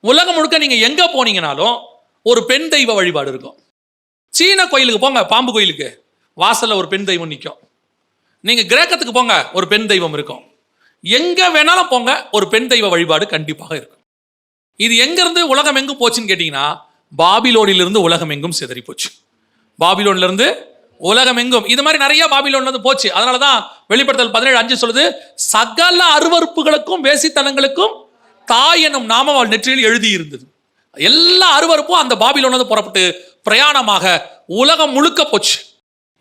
உலகம் முழுக்க நீங்கள் எங்கே போனீங்கனாலும் ஒரு பெண் தெய்வ வழிபாடு இருக்கும். சீன கோயிலுக்கு போங்க, பாம்பு கோயிலுக்கு வாசலில் ஒரு பெண் தெய்வம் நிற்கும். நீங்கள் கிரேக்கத்துக்கு போங்க, ஒரு பெண் தெய்வம் இருக்கும். எங்கே வேணாலும் போங்க, ஒரு பெண் தெய்வ வழிபாடு கண்டிப்பாக இருக்கும். இது எங்கேருந்து உலகம் எங்கும் போச்சுன்னு கேட்டிங்கன்னா பாபிலோனிலிருந்து உலகம் எங்கும் சிதறி போச்சு. பாபிலோன்லேருந்து உலகம் எங்கும் இது மாதிரி நிறைய பாபிலோன்லேருந்து போச்சு. அதனால தான் வெளிப்படுத்தல் 17:5 சொல்லுது, சகல அருவருப்புகளுக்கும் வேசித்தனங்களுக்கும் தாய் என்னும் நாமம் அவள் நெற்றியில் எழுதி இருந்தது. எல்லா அருவருப்பும் அந்த பாபிலோன்லேருந்து புறப்பட்டு பிரயாணமாக உலகம் முழுக்க போச்சு.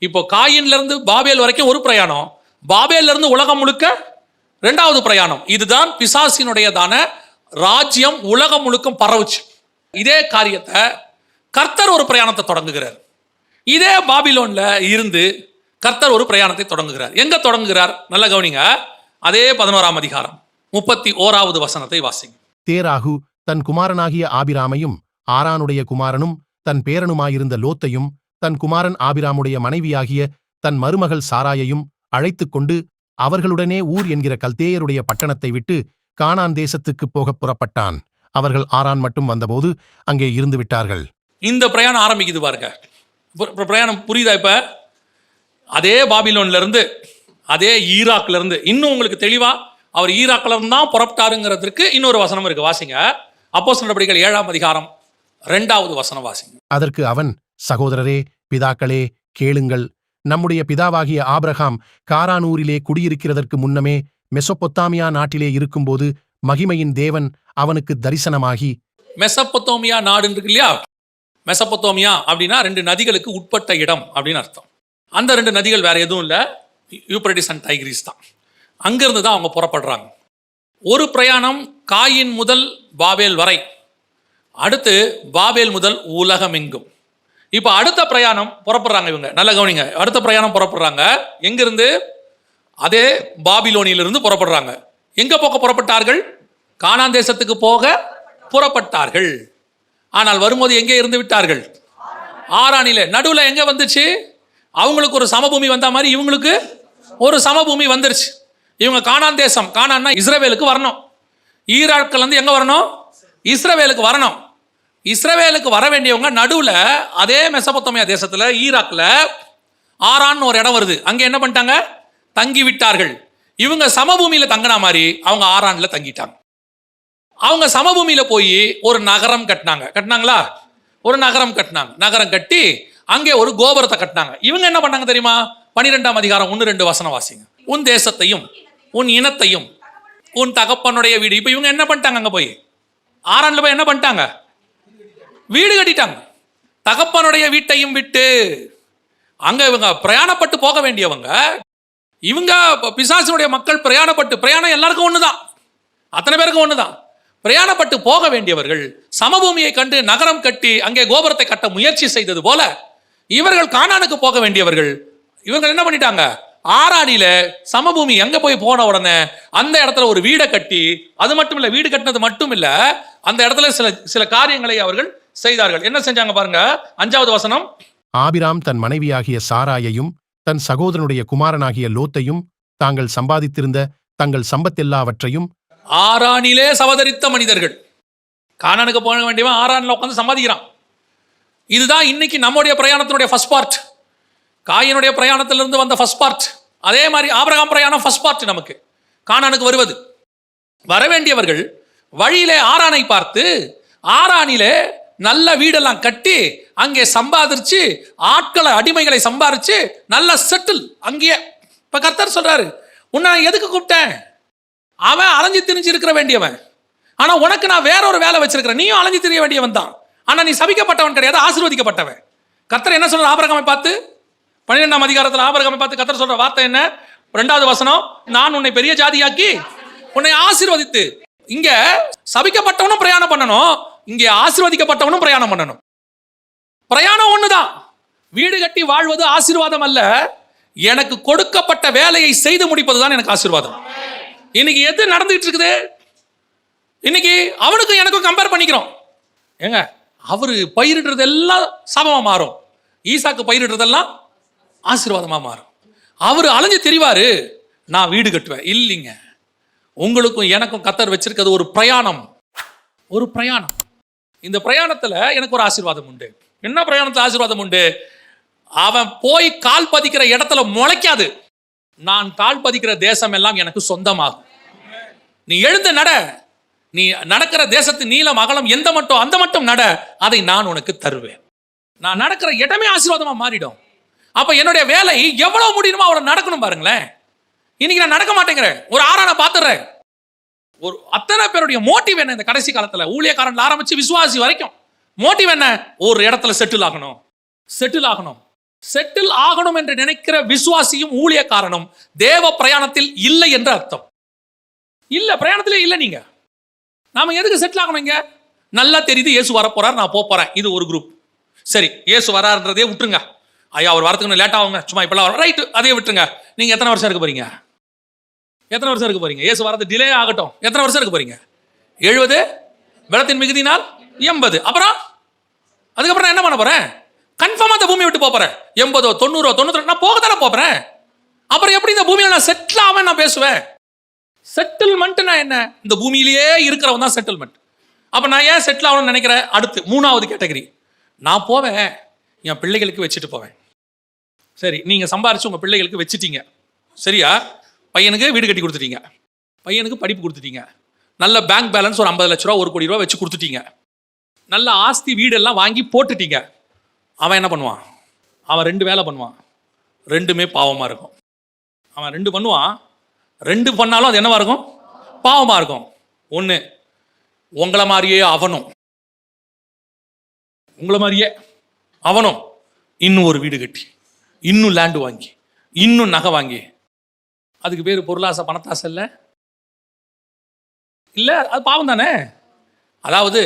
இப்போ காயின்ல இருந்து பாபேல் வரைக்கும் ஒரு பிரயாணம், பாபேல்ல இருந்து உலகம் முழுக்க ரெண்டாவது பிரயாணம். இதுதான் பிசாசினுடையதான ராஜ்யம் உலகம் முழுக்க பரவுச்சு. இதே காரியத்தை கர்த்தர் ஒரு பிரயாணத்தை தொடங்குகிறார். இதே பாபிலோன்ல இருந்து கர்த்தர் ஒரு பிரயாணத்தை தொடங்குகிறார். எங்க தொடங்குகிறார்? நல்ல கவனிங்க. அதே 11ஆம் அதிகாரம் 31வது வசனத்தை வாசிங்க. தேராகு தன் குமாரனாகிய ஆபிராமையும் ஆரானுடைய குமாரனும் தன் பேரனுமாயிருந்த லோத்தையும் தன் குமாரன் ஆபிராமுடைய மனைவியாகிய தன் மருமகள் சாராயையும் அழைத்துக் கொண்டு அவர்களுடனே ஊர் என்கிற கல்தேயருடைய பட்டணத்தை விட்டு கானான் தேசத்துக்கு போகப் புறப்பட்டான். அவர்கள் ஆரான் மட்டும் வந்தபோது அங்கே இருந்து விட்டார்கள். இந்த பிரயாணம் ஆரம்பிக்குது பாருங்க. பிரயாணம் புரியுதா? இப்ப அதே பாபிலோன்ல இருந்து, அதே ஈராக்ல இருந்து, இன்னும் உங்களுக்கு தெளிவா அவர் ஈராக்ல இருந்து தான் புறப்பட்டாருங்கிறதுக்கு இன்னொரு வசனம் இருக்கு. வாசிங்க. அப்போஸ்தலர் நடபடிகள் 7ஆம் அதிகாரம் 2வது வசனம் வாசிங்க. அதற்கு அவன், சகோதரரே, பிதாக்களே, கேளுங்கள். நம்முடைய பிதாவாகிய ஆபிரகாம் காரானூரிலே குடியிருக்கிறதற்கு முன்னமே மெசொப்பொத்தாமியா நாட்டிலே இருக்கும்போது மகிமையின் தேவன் அவனுக்கு தரிசனமாகி. மெசொப்பொத்தாமியா நாடு இருக்கு இல்லையா? மெசொப்பொத்தாமியா அப்படின்னா 2 நதிகளுக்கு உட்பட்ட இடம் அப்படின்னு அர்த்தம். அந்த 2 நதிகள் வேற எதுவும் இல்லை, யூப்ரடிஸ் அண்ட் டைக்ரீஸ் தான். அங்கிருந்து தான் அவங்க புறப்படுறாங்க. ஒரு பிரயாணம் காயின் முதல் பாபேல் வரை, அடுத்து பாபேல் முதல் உலகம் எங்கும். இப்போ அடுத்த பிரயாணம் புறப்படுறாங்க இவங்க, நல்ல கவனிங்க. அடுத்த பிரயாணம் புறப்படுறாங்க எங்கிருந்து? அதே பாபிலோனியிலிருந்து புறப்படுறாங்க. எங்க போக புறப்பட்டார்கள்? கானான் தேசத்துக்கு போக புறப்பட்டார்கள். ஆனால் வரும்போது எங்கே இருந்து விட்டார்கள்? ஆரானிலே. நடுவில் எங்க வந்துச்சு? அவங்களுக்கு ஒரு சமபூமி வந்த மாதிரி இவங்களுக்கு ஒரு சமபூமி வந்துருச்சு. இவங்க கானான் தேசம், கானான்னா இஸ்ரவேலுக்கு வரணும். ஈராக்கள் வந்து எங்க வரணும்? இஸ்ரவேலுக்கு வரணும். இஸ்ரவேலுக்கு வர வேண்டியவங்க நடுவில் அதே மெசபொத்தோமியா தேசத்தில் ஈராக்ல ஆரான்னு ஒரு இடம் வருது. அங்கே என்ன பண்ணிட்டாங்க? தங்கி விட்டார்கள். இவங்க சமபூமியில் தங்கின மாதிரி அவங்க ஆரான்ல தங்கிட்டாங்க. அவங்க சமபூமியில போய் ஒரு நகரம் கட்டினாங்களா? ஒரு நகரம் கட்டினாங்க. நகரம் கட்டி அங்கே ஒரு கோபுரத்தை கட்டினாங்க. இவங்க என்ன பண்ணாங்க தெரியுமா? 12ஆம் அதிகாரம் 1-2 வசனம் வாசிங்க. உன் தேசத்தையும் உன் இனத்தையும் உன் தகப்பனுடைய வீடு. இப்ப இவங்க என்ன பண்ணிட்டாங்க? அங்க போய் ஆரான்ல போய் என்ன பண்ணிட்டாங்க? வீடு கட்டிட்டாங்க. தகப்பனுடைய வீட்டையும் விட்டு அங்க இவங்க பிரயாணப்பட்டு போக வேண்டியவங்க. இவங்க பிசாசினுடைய மக்கள் பிரயாணம் எல்லாருக்கும் ஒண்ணுதான், அத்தனை பேருக்கும் ஒண்ணுதான். பிரயாணப்பட்டு போக வேண்டியவர்கள் சமபூமியை கண்டு நகரம் கட்டி அங்கே கோபுரத்தை கட்ட முயற்சி செய்தது போல இவர்கள் கானானுக்கு போக வேண்டியவர்கள். இவங்க என்ன பண்ணிட்டாங்க? ஆரானில சமபூமி எங்க போய் போன உடனே அந்த இடத்துல ஒரு வீடை கட்டி, அது மட்டும் இல்ல, வீடு கட்டினது மட்டும் இல்ல, அந்த இடத்துல சில காரியங்களை அவர்கள் செய்தார்கள். என்ன செஞ்சாங்க பாருங்க, 5வது வசனம். ஆபிராம் தன் மனைவியாகிய சாராயையும் தன் சகோதரனுடைய குமாரனாகிய லோத்தையும் தாங்கள் சம்பாதித்திருந்த தங்கள் சம்பத்தெல்லாவற்றையும். ஆரானிலே சவதரித்த மனிதர்கள். கானானுக்கு போக வேண்டியவன் ஆரானில் உட்காந்து சம்பாதிக்கிறான். இதுதான் இன்னைக்கு நம்முடைய பிரயாணத்தினுடைய ஃபர்ஸ்ட் பார்ட். காயினுடைய பிரயாணத்திலிருந்து வந்த ஃபர்ஸ்ட் பார்ட். அதே மாதிரி ஆபிரகாம் பிரயாணம் ஃபர்ஸ்ட் பார்ட். நமக்கு கானானுக்கு வருவது. வரவேண்டியவர்கள் வழியிலே ஆரானை பார்த்து ஆரானிலே நல்ல வீடெல்லாம் கட்டி அங்கே சம்பாதிச்சு ஆட்களை அடிமைகளை சம்பாதிச்சு நல்ல செட்டில் அங்கேயே. இப்ப கர்த்தர் சொல்றாரு, உன்னை நான் எதுக்கு கூப்பிட்டேன்? அவன் அலைஞ்சு திரிஞ்சு இருக்கிற வேண்டியவன், ஆனா உனக்கு நான் வேற ஒரு வேலை வச்சிருக்கிறேன். நீயும் அலைஞ்சு திரிய வேண்டியவன் தான், ஆனா நீ சபிக்கப்பட்டவன் கிடையாது, ஆசீர்வதிக்கப்பட்டவன். கர்த்தர் என்ன சொல்ற? ஆபிரகாமை பார்த்து 12ஆம் அதிகாரத்தில் ஆபிரகாமை பார்த்து கர்த்தர் சொல்ற வார்த்தை என்ன? 2வது வசனம். நான் உன்னை பெரிய ஜாதியாக்கி உன்னை ஆசீர்வதித்து. இங்க சபிக்கப்பட்டவனும் பிரயாணம் பண்ணணும், இங்கே ஆசீர்வதிக்கப்பட்டவனும் பிரயாணம் பண்ணணும். பிரயாணம் ஒண்ணுதான். வீடு கட்டி வாழ்வது ஆசீர்வாதம் அல்ல, எனக்கு கொடுக்கப்பட்ட வேலையை செய்து முடிப்பதுதான் எனக்கு ஆசீர்வாதம். இன்னைக்கு எது நடந்துட்டு இருக்குது? இன்னைக்கு அவனுக்கும் எனக்கும் கம்பேர் பண்ணிக்கிறோம். ஏங்க, அவரு பயிரிடுறது எல்லாம் சாபமா மாறும், ஈசாக்கு பயிரிடுறதெல்லாம் ஆசீர்வாதமா மாறும். அவரு அலைஞ்சு தெரிவாரு, நான் வீடு கட்டுவேன். இல்லைங்க, உங்களுக்கும் எனக்கும் கர்த்தர் வச்சிருக்கிறது ஒரு பிரயாணம். ஒரு பிரயாணம். இந்த பிரயாணத்துல எனக்கு ஒரு ஆசீர்வாதம் உண்டு. என்ன பிரயாணத்துல ஆசீர்வாதம் உண்டு? அவன் போய் கால் பதிக்கிற இடத்துல முளைக்காது, நான் கால் பதிக்கிற தேசம் எல்லாம் எனக்கு சொந்தமாகும். நீ எழுந்து நட, நீ நடக்கிற தேசத்தின் நீளம் அகலம் எந்த மட்டும் அந்த மட்டும் நட, அதை நான் உனக்கு தருவேன். நான் நடக்கிற இடமே ஆசீர்வாதமா மாறிடும். அப்ப என்னுடைய வேலை எவ்வளவு முடியுமோ அவ்வளவு நடக்கணும். பாருங்களேன், இன்னைக்கு நான் நடக்க மாட்டேங்கிறேன், ஒரு ஆறான பாத்துறேன். ஒரு அத்தனை பேருடைய மோட்டிவ் என்ன? இந்த கடைசி காலத்துல ஊழியக்காரன் ஆரம்பிச்சு விசுவாசி வரைக்கும் மோட்டிவ் என்ன? ஒரு இடத்துல செட்டில் ஆகணும், செட்டில் ஆகணும். செட்டில் ஆகணும் என்று நினைக்கிற விசுவாசியும் ஊழியக்காரனும் தேவ பிரயாணத்தில் இல்லை என்று அர்த்தம். இல்ல, பிரயாணத்திலே இல்லை. நீங்க நாம எதுக்கு செட்டில் ஆகணும்? இங்க நல்லா தெரியுது, இயேசு வர போறார், நான் போறேன். இது ஒரு குரூப். சரி, இயேசு வராருன்றதே விட்டுருங்க. ஐயா, ஒரு வாரத்துக்கு லேட் ஆகுங்க, சும்மா இப்பெல்லாம் ரைட்டு, அதே விட்டுருங்க. நீங்க எத்தனை வருஷம் இருக்க போறீங்க? எத்தனை வருஷம் இருக்க போறீங்க? இயேசு வரது டிலே ஆகட்டும், எத்தனை வருஷம் இருக்க போறீங்க? 70, பலத்தின் மிகுதினால் 80. அப்புறம் அதுக்கப்புறம் நான் என்ன பண்ண போறேன்? கன்ஃபார்மா அந்த பூமியை விட்டு போறேன். 80, 90, 92 நான் போக தானே போறேன். அப்புறம் எப்படி இந்த பூமியில நான் செட்டில் ஆவேன்? நான் பேசுவேன். செட்டில்மெண்ட்னா என்ன? இந்த பூமியிலேயே இருக்கிறவன் தான் செட்டில்மெண்ட். அப்ப நான் ஏன் செட்டில் ஆகணும்னு நினைக்கிறேன்? அடுத்து 3வது கேட்டகரி. நான் போவேன், என் பிள்ளைகளுக்கு வச்சுட்டு போவேன். சரி, நீங்க சம்பாரிச்சு உங்க பிள்ளைகளுக்கு வச்சுட்டீங்க, சரியா? பையனுக்கு வீடு கட்டி கொடுத்துட்டீங்க, பையனுக்கு படிப்பு கொடுத்துட்டீங்க, நல்ல பேங்க் பேலன்ஸ் ஒரு 50 லட்ச ரூபா 1 கோடி ரூபா வச்சு கொடுத்துட்டீங்க, நல்ல ஆஸ்தி வீடெல்லாம் வாங்கி போட்டுட்டீங்க. அவன் என்ன பண்ணுவான்? அவன் 2 வேலை பண்ணுவான், 2மே பாவமா இருக்கும். அவன் 2 பண்ணுவான், 2 பண்ணாலும் அது என்னவா இருக்கும்? பாவமா இருக்கும். ஒன்று, உங்களை மாதிரியே அவனும், உங்களை மாதிரியே அவனும் இன்னும் ஒரு வீடு கட்டி, இன்னும் லேண்டு வாங்கி, இன்னும் நகை வாங்கி. அதுக்கு பேர் பொருளாசை, பணத்தாசை இல்லை? இல்லை, அது பாவம் தானே. அதாவது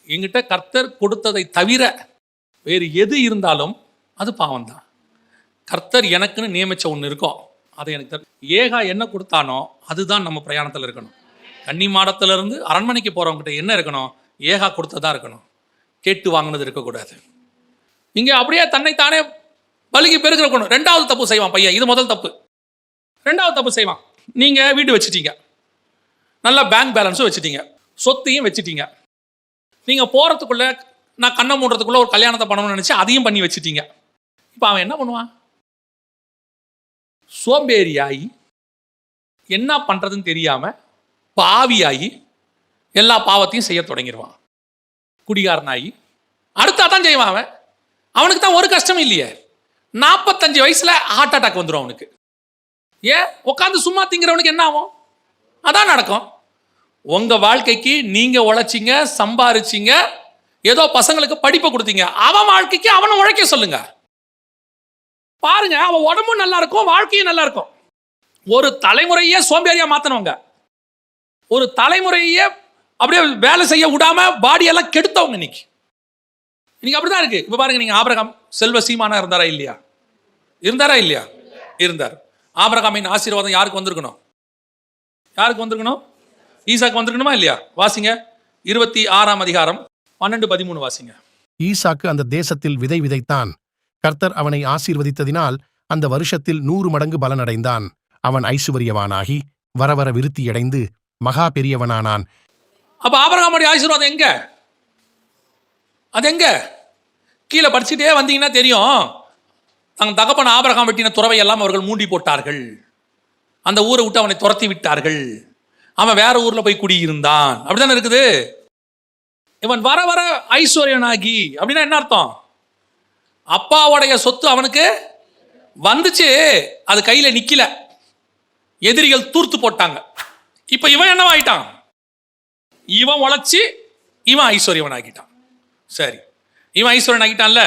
எங்கிட்ட கர்த்தர் கொடுத்ததை தவிர வேறு எது இருந்தாலும் அது பாவம்தான். கர்த்தர் எனக்குன்னு நியமிச்ச ஒன்று இருக்கும், அதை எனக்கு ஏகா என்ன கொடுத்தானோ அதுதான் நம்ம பிரயாணத்தில் இருக்கணும். கன்னி மாடத்திலிருந்து அரண்மனைக்கு போகிறவங்ககிட்ட என்ன இருக்கணும்? ஏகா கொடுத்ததா இருக்கணும், கேட்டு வாங்கினது இருக்கக்கூடாது. இங்கே அப்படியே தன்னைத்தானே பலுகி பெருக்கிறக்கணும். ரெண்டாவது தப்பு செய்வான் பையன். இது முதல் தப்பு. ரெண்டாவது தப்பு செய்வான். நீங்கள் வீடு வச்சுட்டீங்க, நல்லா பேங்க் பேலன்ஸும் வச்சுட்டீங்க, சொத்தையும் வச்சுட்டீங்க. நீங்கள் போகிறதுக்குள்ளே நான் கண்ணை மூடுறதுக்குள்ளே ஒரு கல்யாணத்தை பண்ணணும்னு நினச்சி அதையும் பண்ணி வச்சுட்டீங்க. இப்போ அவன் என்ன பண்ணுவான்? சோம்பேறியாகி என்ன பண்ணுறதுன்னு தெரியாமல் பாவியாகி எல்லா பாவத்தையும் செய்ய தொடங்கிடுவான். குடிகாரனாகி அடுத்தா தான் செய்வான். அவனுக்கு தான் ஒரு கஷ்டம் இல்லையே. 45 வயசில் ஹார்ட் அட்டாக் வந்துடும் அவனுக்கு. ஏன்? உட்காந்து சும்மா திங்கிறவனுக்கு என்ன ஆகும்? அதான் நடக்கும். உங்கள் வாழ்க்கைக்கு நீங்கள் உழைச்சிங்க, சம்பாரிச்சிங்க, ஏதோ பசங்களுக்கு படிப்பை கொடுத்தீங்க. அவன் வாழ்க்கைக்கு அவனை உழைக்க சொல்லுங்க. பாருங்க, அவன் உடம்பும் நல்லா இருக்கும், வாழ்க்கையும் நல்லா இருக்கும். ஒரு தலைமுறையே சோம்பேறியா மாத்தினவங்க, ஒரு தலைமுறையே அப்படியே வேலை செய்ய விடாம பாடியெல்லாம் கெடுத்தவங்க இன்னைக்கு அப்படிதான் இருக்கு. இப்ப பாருங்க, நீங்க ஆபிரகாம் செல்வ சீமானா இருந்தாரா இல்லையா? இருந்தாரா இல்லையா? இருந்தார். ஆபிரகாமின் ஆசீர்வாதம் யாருக்கு வந்திருக்கணும்? யாருக்கு வந்திருக்கணும்? ஈசாக்கு வந்திருக்கணுமா இல்லையா? வாசிங்க 26ஆம் அதிகாரம் 12-13 வாசிங்க. ஈசாக்கு அந்த தேசத்தில் விதை விதைத்தான். கர்த்தர் அவனை ஆசீர்வதித்ததினால் அந்த வருஷத்தில் 100 மடங்கு பலனடைந்தான். அவன் ஐசுவரியவானாகி வரவர விருத்தியடைந்து மகா பெரியவனானான். அப்ப ஆபிரகாமுடைய ஆசீர்வாதம் எங்க? அது எங்க? கீழே படிச்சுட்டே வந்தீங்கன்னா தெரியும். தங்க தகப்பன் ஆபிரகாம் வெட்டின துறவை எல்லாம் அவர்கள் மூடி போட்டார்கள். அந்த ஊரை விட்டு அவனை துரத்தி விட்டார்கள். அவன் வேற ஊர்ல போய் குடியிருந்தான். அப்படிதானே இருக்குது. இவன் வர வர ஐஸ்வர்யனாகி அப்படின்னா என்ன அர்த்தம்? அப்பாவுடைய சொத்து அவனுக்கு வந்துச்சு, அது கையில நிக்கல, எதிரிகள் தூர்த்து போட்டாங்க. இப்ப இவன் என்னவாயிட்டான்? இவன் உழைச்சி இவன் ஐஸ்வர்யவன் ஆகிட்டான். சரி, இவன் ஐஸ்வர்யன் ஆகிட்டான்ல.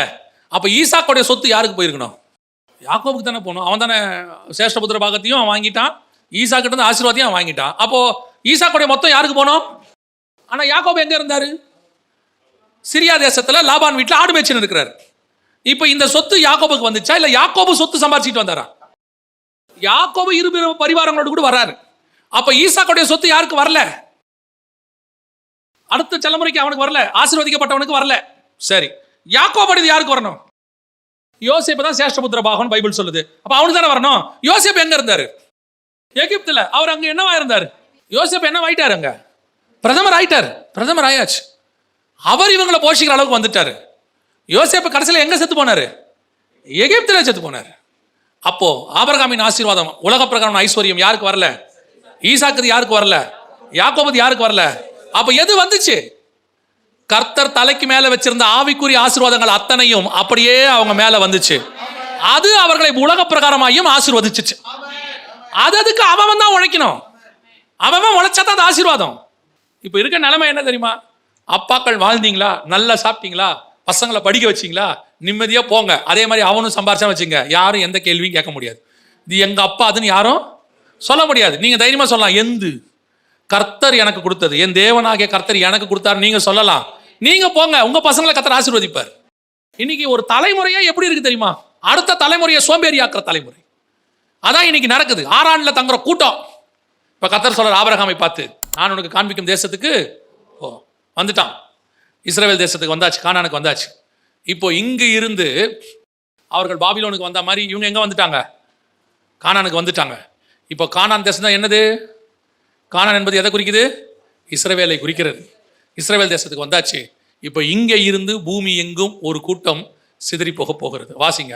அப்ப ஈசாக்குடைய சொத்து யாருக்கு போயிருக்கணும்? யாக்கோபுக்கு தானே போகணும். அவன் தானே சேஷ்டபுத்திர பாகத்தையும் அவன் வாங்கிட்டான், ஈசாக்கிட்ட இருந்து ஆசீர்வாதத்தையும் அவன் வாங்கிட்டான். அப்போ ஈசாக்குடைய மொத்தம் யாருக்கு போனோம்? ஆனா யாக்கோபு எங்க இருந்தாரு? சிரியா தேசத்துல லாபான் வீட்டில் ஆடு மேய்ச்சின்னு இருக்கிறார். இப்ப இந்த சொத்து யாக்கோபுக்கு வந்துச்சா இல்ல யாக்கோபு சொத்து சம்பாதிச்சிட்டு வந்தாரா? யாக்கோபு இரு பரிவாரங்களோடு கூட வர்றாரு. அப்ப ஈசாக்குடைய சொத்து யாருக்கு வரல? அடுத்த தலைமுறைக்கு அவனுக்கு வரல, ஆசீர்வதிக்கப்பட்டவனுக்கு வரல. சரி, யாக்கோபு யாருக்கு வரணும்? யோசேப்பு தான் சேஷ்டபுத்திர பாகம் பைபிள் சொல்லுது. அப்ப அவனுக்கு தானே வரணும். யோசேப்பு எங்க இருந்தாரு? எகிப்துல. அவர் அங்க என்னவா இருந்தாரு? யோசேப்பு என்ன ஆயிட்டாரு? அங்க பிரதமர் ஆயிட்டாரு. பிரதமர் ஆயாச்சு. அவர் இவங்களை போஷிக்கிற அளவுக்கு வந்துட்டாரு. யோசேப்பு கடைசியில் எங்க செத்து போனாரு? எகிப்துல செத்து போனாரு. அப்போ ஆபிரகாமின் ஆசீர்வாதம், உலக பிரகாரம் ஐஸ்வர்யம் யாருக்கு வரல? ஈசாக்கு யாருக்கு வரல? யாக்கோபு யாருக்கு வரல? அப்ப எது வந்துச்சு? கர்த்தர் தலைக்கு மேல வச்சிருந்த ஆவிக்குரிய ஆசீர்வாதங்கள் அத்தனையும் அப்படியே அவங்க மேல வந்துச்சு. அது அவர்களை உலக பிரகாரமாயும் ஆசீர்வதிச்சுச்சு. அதுக்கு அவன் தான் உழைக்கணும். அவன் உழைச்சாதான் அது ஆசீர்வாதம். இப்ப இருக்க நிலைமை என்ன தெரியுமா? அப்பாக்கள் வாழ்ந்தீங்களா, நல்லா சாப்பிட்டீங்களா, பசங்களை படிக்க வச்சிங்களா, நிம்மதியா போங்க. அதே மாதிரி அவனும் சம்பாரிச்சா வச்சுங்க, யாரும் எந்த கேள்வியும் கேட்க முடியாது. இது எங்க அப்பா அதுன்னு யாரும் சொல்ல முடியாது. நீங்க தைரியமா சொல்லலாம், எந்து கர்த்தர் எனக்கு கொடுத்தது, என் தேவனாகிய கர்த்தர் எனக்கு கொடுத்தாரு நீங்க சொல்லலாம். நீங்க போங்க, உங்க பசங்களை கர்த்தர் ஆசீர்வதிப்பார். இன்னைக்கு ஒரு தலைமுறையா எப்படி இருக்கு தெரியுமா? அடுத்த தலைமுறையை சோம்பேறியாக்குற தலைமுறை. அதான் இன்னைக்கு நடக்குது. ஆரான்ல தங்குற கூட்டம். இப்ப கர்த்தர் சொல்ற ஆபிரகாமை பார்த்து, நான் உனக்கு காண்பிக்கும் தேசத்துக்கு வந்துட்டான். இஸ்ரவேல் தேசத்துக்கு வந்தாச்சு, கானானுக்கு வந்தாச்சு. இப்போ இங்கு இருந்து அவர்கள் பாபிலோனுக்கு வந்த மாதிரி இவங்க எங்க வந்துட்டாங்க? கானானுக்கு வந்துட்டாங்க. இப்போ கானான் தேசம் தான் என்னது? கானான் என்பது எதை குறிக்குது? இஸ்ரவேலை குறிக்கிறது. இஸ்ரவேல் தேசத்துக்கு வந்தாச்சு. இப்போ இங்கே இருந்து பூமி எங்கும் ஒரு கூட்டம் சிதறி போக போகிறது. வாசிங்க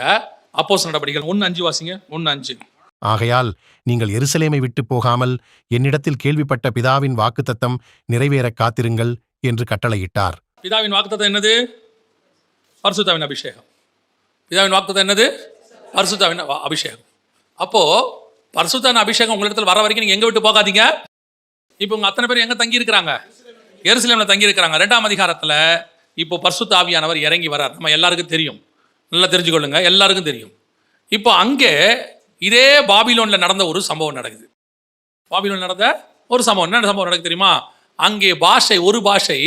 அப்போஸ்தலர் நடபடிகள் 1:5 வாசிங்க. 1:5. ஆகையால் நீங்கள் எருசலேமை விட்டு போகாமல் என்னிடத்தில் கேள்விப்பட்ட பிதாவின் வாக்குத்தத்தம் நிறைவேற காத்திருங்கள் என்று கட்டளையிட்டார். பிதாவின் வாக்குத்தத்தம் என்னது? பரிசுத்தாவின் அபிஷேகம். பிதாவின் வாக்குத்தத்தம் என்னது? பரிசுத்தாவின் அபிஷேகம். அப்போ பரிசுத்தாவின் அபிஷேகம் உங்களிடத்தில் வர வரைக்கும் நீங்க எங்க விட்டு போகாதீங்க. இப்போ உங்க அத்தனை பேர் எங்க தங்கி இருக்கிறாங்க? எருசலேம்ல தங்கி இருக்கிறாங்க. 2ஆம் அதிகாரத்துல இப்போ பரிசுத்த ஆவியானவர் இறங்கி வரார். நம்ம எல்லாருக்கும் தெரியும், நல்லா தெரிஞ்சுக்கொள்ளுங்க, எல்லாருக்கும் தெரியும். இப்போ அங்கே இதே பாபிலோன்ல நடந்த ஒரு சம்பவம் நடக்குது. பாபிலோன் நடந்த ஒரு சம்பவம். என்ன சம்பவம் நடக்குது தெரியுமா? அங்கே ஒரு பாஷை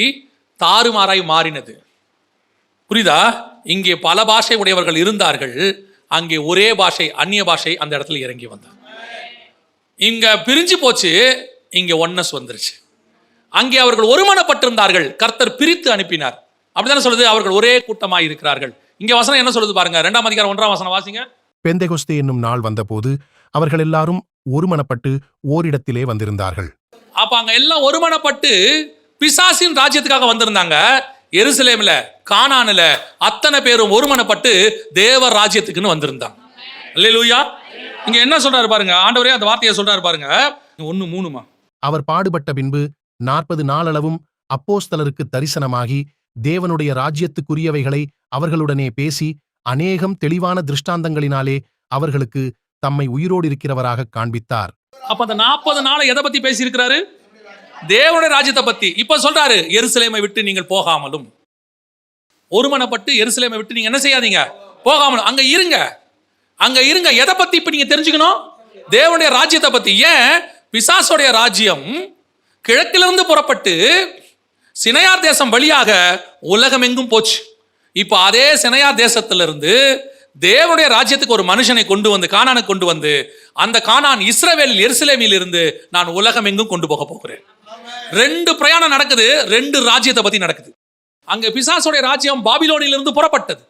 தாறுமாறாய் மாறினது. புரியுதா? இங்கே பல பாஷை உடையவர்கள் இருந்தார்கள், அங்கே ஒரே பாஷை, அந்நிய பாஷை அந்த இடத்துல இறங்கி வந்தார். இங்க பிரிஞ்சு போச்சு, இங்க ஒன்னஸ் வந்துருச்சு. அங்கே அவர்கள் ஒருமனப்பட்டிருந்தார்கள், கர்த்தர் பிரித்து அனுப்பினார். அப்படித்தானே சொல்லுது, அவர்கள் ஒரே கூட்டமாய் இருக்கிறார்கள். இங்க வசனம் என்ன சொல்லுது பாருங்க, 2ஆம் அதிகாரம் 1ஆம் வசனம் வாசிங்க. பெந்தெகொஸ்தே என்னும் நாள் வந்தபோது அவர்கள் எல்லாரும் ஒருமனப்பட்டு ஓரிடத்திலே வந்திருந்தார்கள். அப்ப அங்க எல்லாம் ஒருமனப்பட்டு பிசாசின் ராஜ்யத்துக்காக வந்திருந்தாங்க. எருசலேம்ல, கானான்ல அத்தனை பேரும் ஒருமனப்பட்டு தேவ ராஜ்யத்துக்குன்னு வந்திருந்தாங்க. அல்லேலூயா. இங்க என்ன சொல்றாரு பாருங்க, ஆண்டவரே அந்த வார்த்தையை சொல்றாரு பாருங்க. 1:3. அவர் பாடுபட்ட பின்பு 40 நாளளவும் அப்போஸ்தலருக்கு தரிசனமாகி தேவனுடைய ராஜ்யத்துக்குரியவைகளை அவர்களுடனே பேசி அநேகம் தெளிவான திருஷ்டாந்தங்களினாலே அவர்களுக்கு தம்மை உயிரோடு இருக்கிறவராக காண்பித்தார். அப்ப அந்த 40 நாளை எதை பத்தி பேசி இருக்கிறாரு? தேவனுடைய ராஜ்யத்தை பத்தி. இப்ப சொல்றாரு, எருசலேமை விட்டு நீங்கள் போகாமலும், ஒருமனப்பட்டு எருசலேமை விட்டு நீங்க என்ன செய்யாதீங்க, போகாமலும் அங்க இருங்க, அங்க இருங்க. எதை பத்தி இப்ப நீங்க தெரிஞ்சுக்கணும்? தேவனுடைய ராஜ்யத்தை பத்தி. ஏன்? பிசாசுடைய ராஜ்யம் கிழக்கிலிருந்து புறப்பட்டு சினையார் தேசம் வழியாக உலகம் எங்கும் போச்சு. இப்ப அதே சினையார் தேசத்திலிருந்து தேவனுடைய ராஜ்யத்துக்கு ஒரு மனுஷனை கொண்டு வந்து, கானானுக்கு கொண்டு வந்து, அந்த கானான் இஸ்ரவேலில் எருசலேமில் இருந்து நான் உலகம் எங்கும் கொண்டு போக போகிறேன். 2 பிரயாணம் நடக்குது, 2 ராஜ்யத்தை பத்தி நடக்குது. அங்க பிசாசுடைய ராஜ்யம் பாபிலோனில் இருந்து புறப்பட்டது,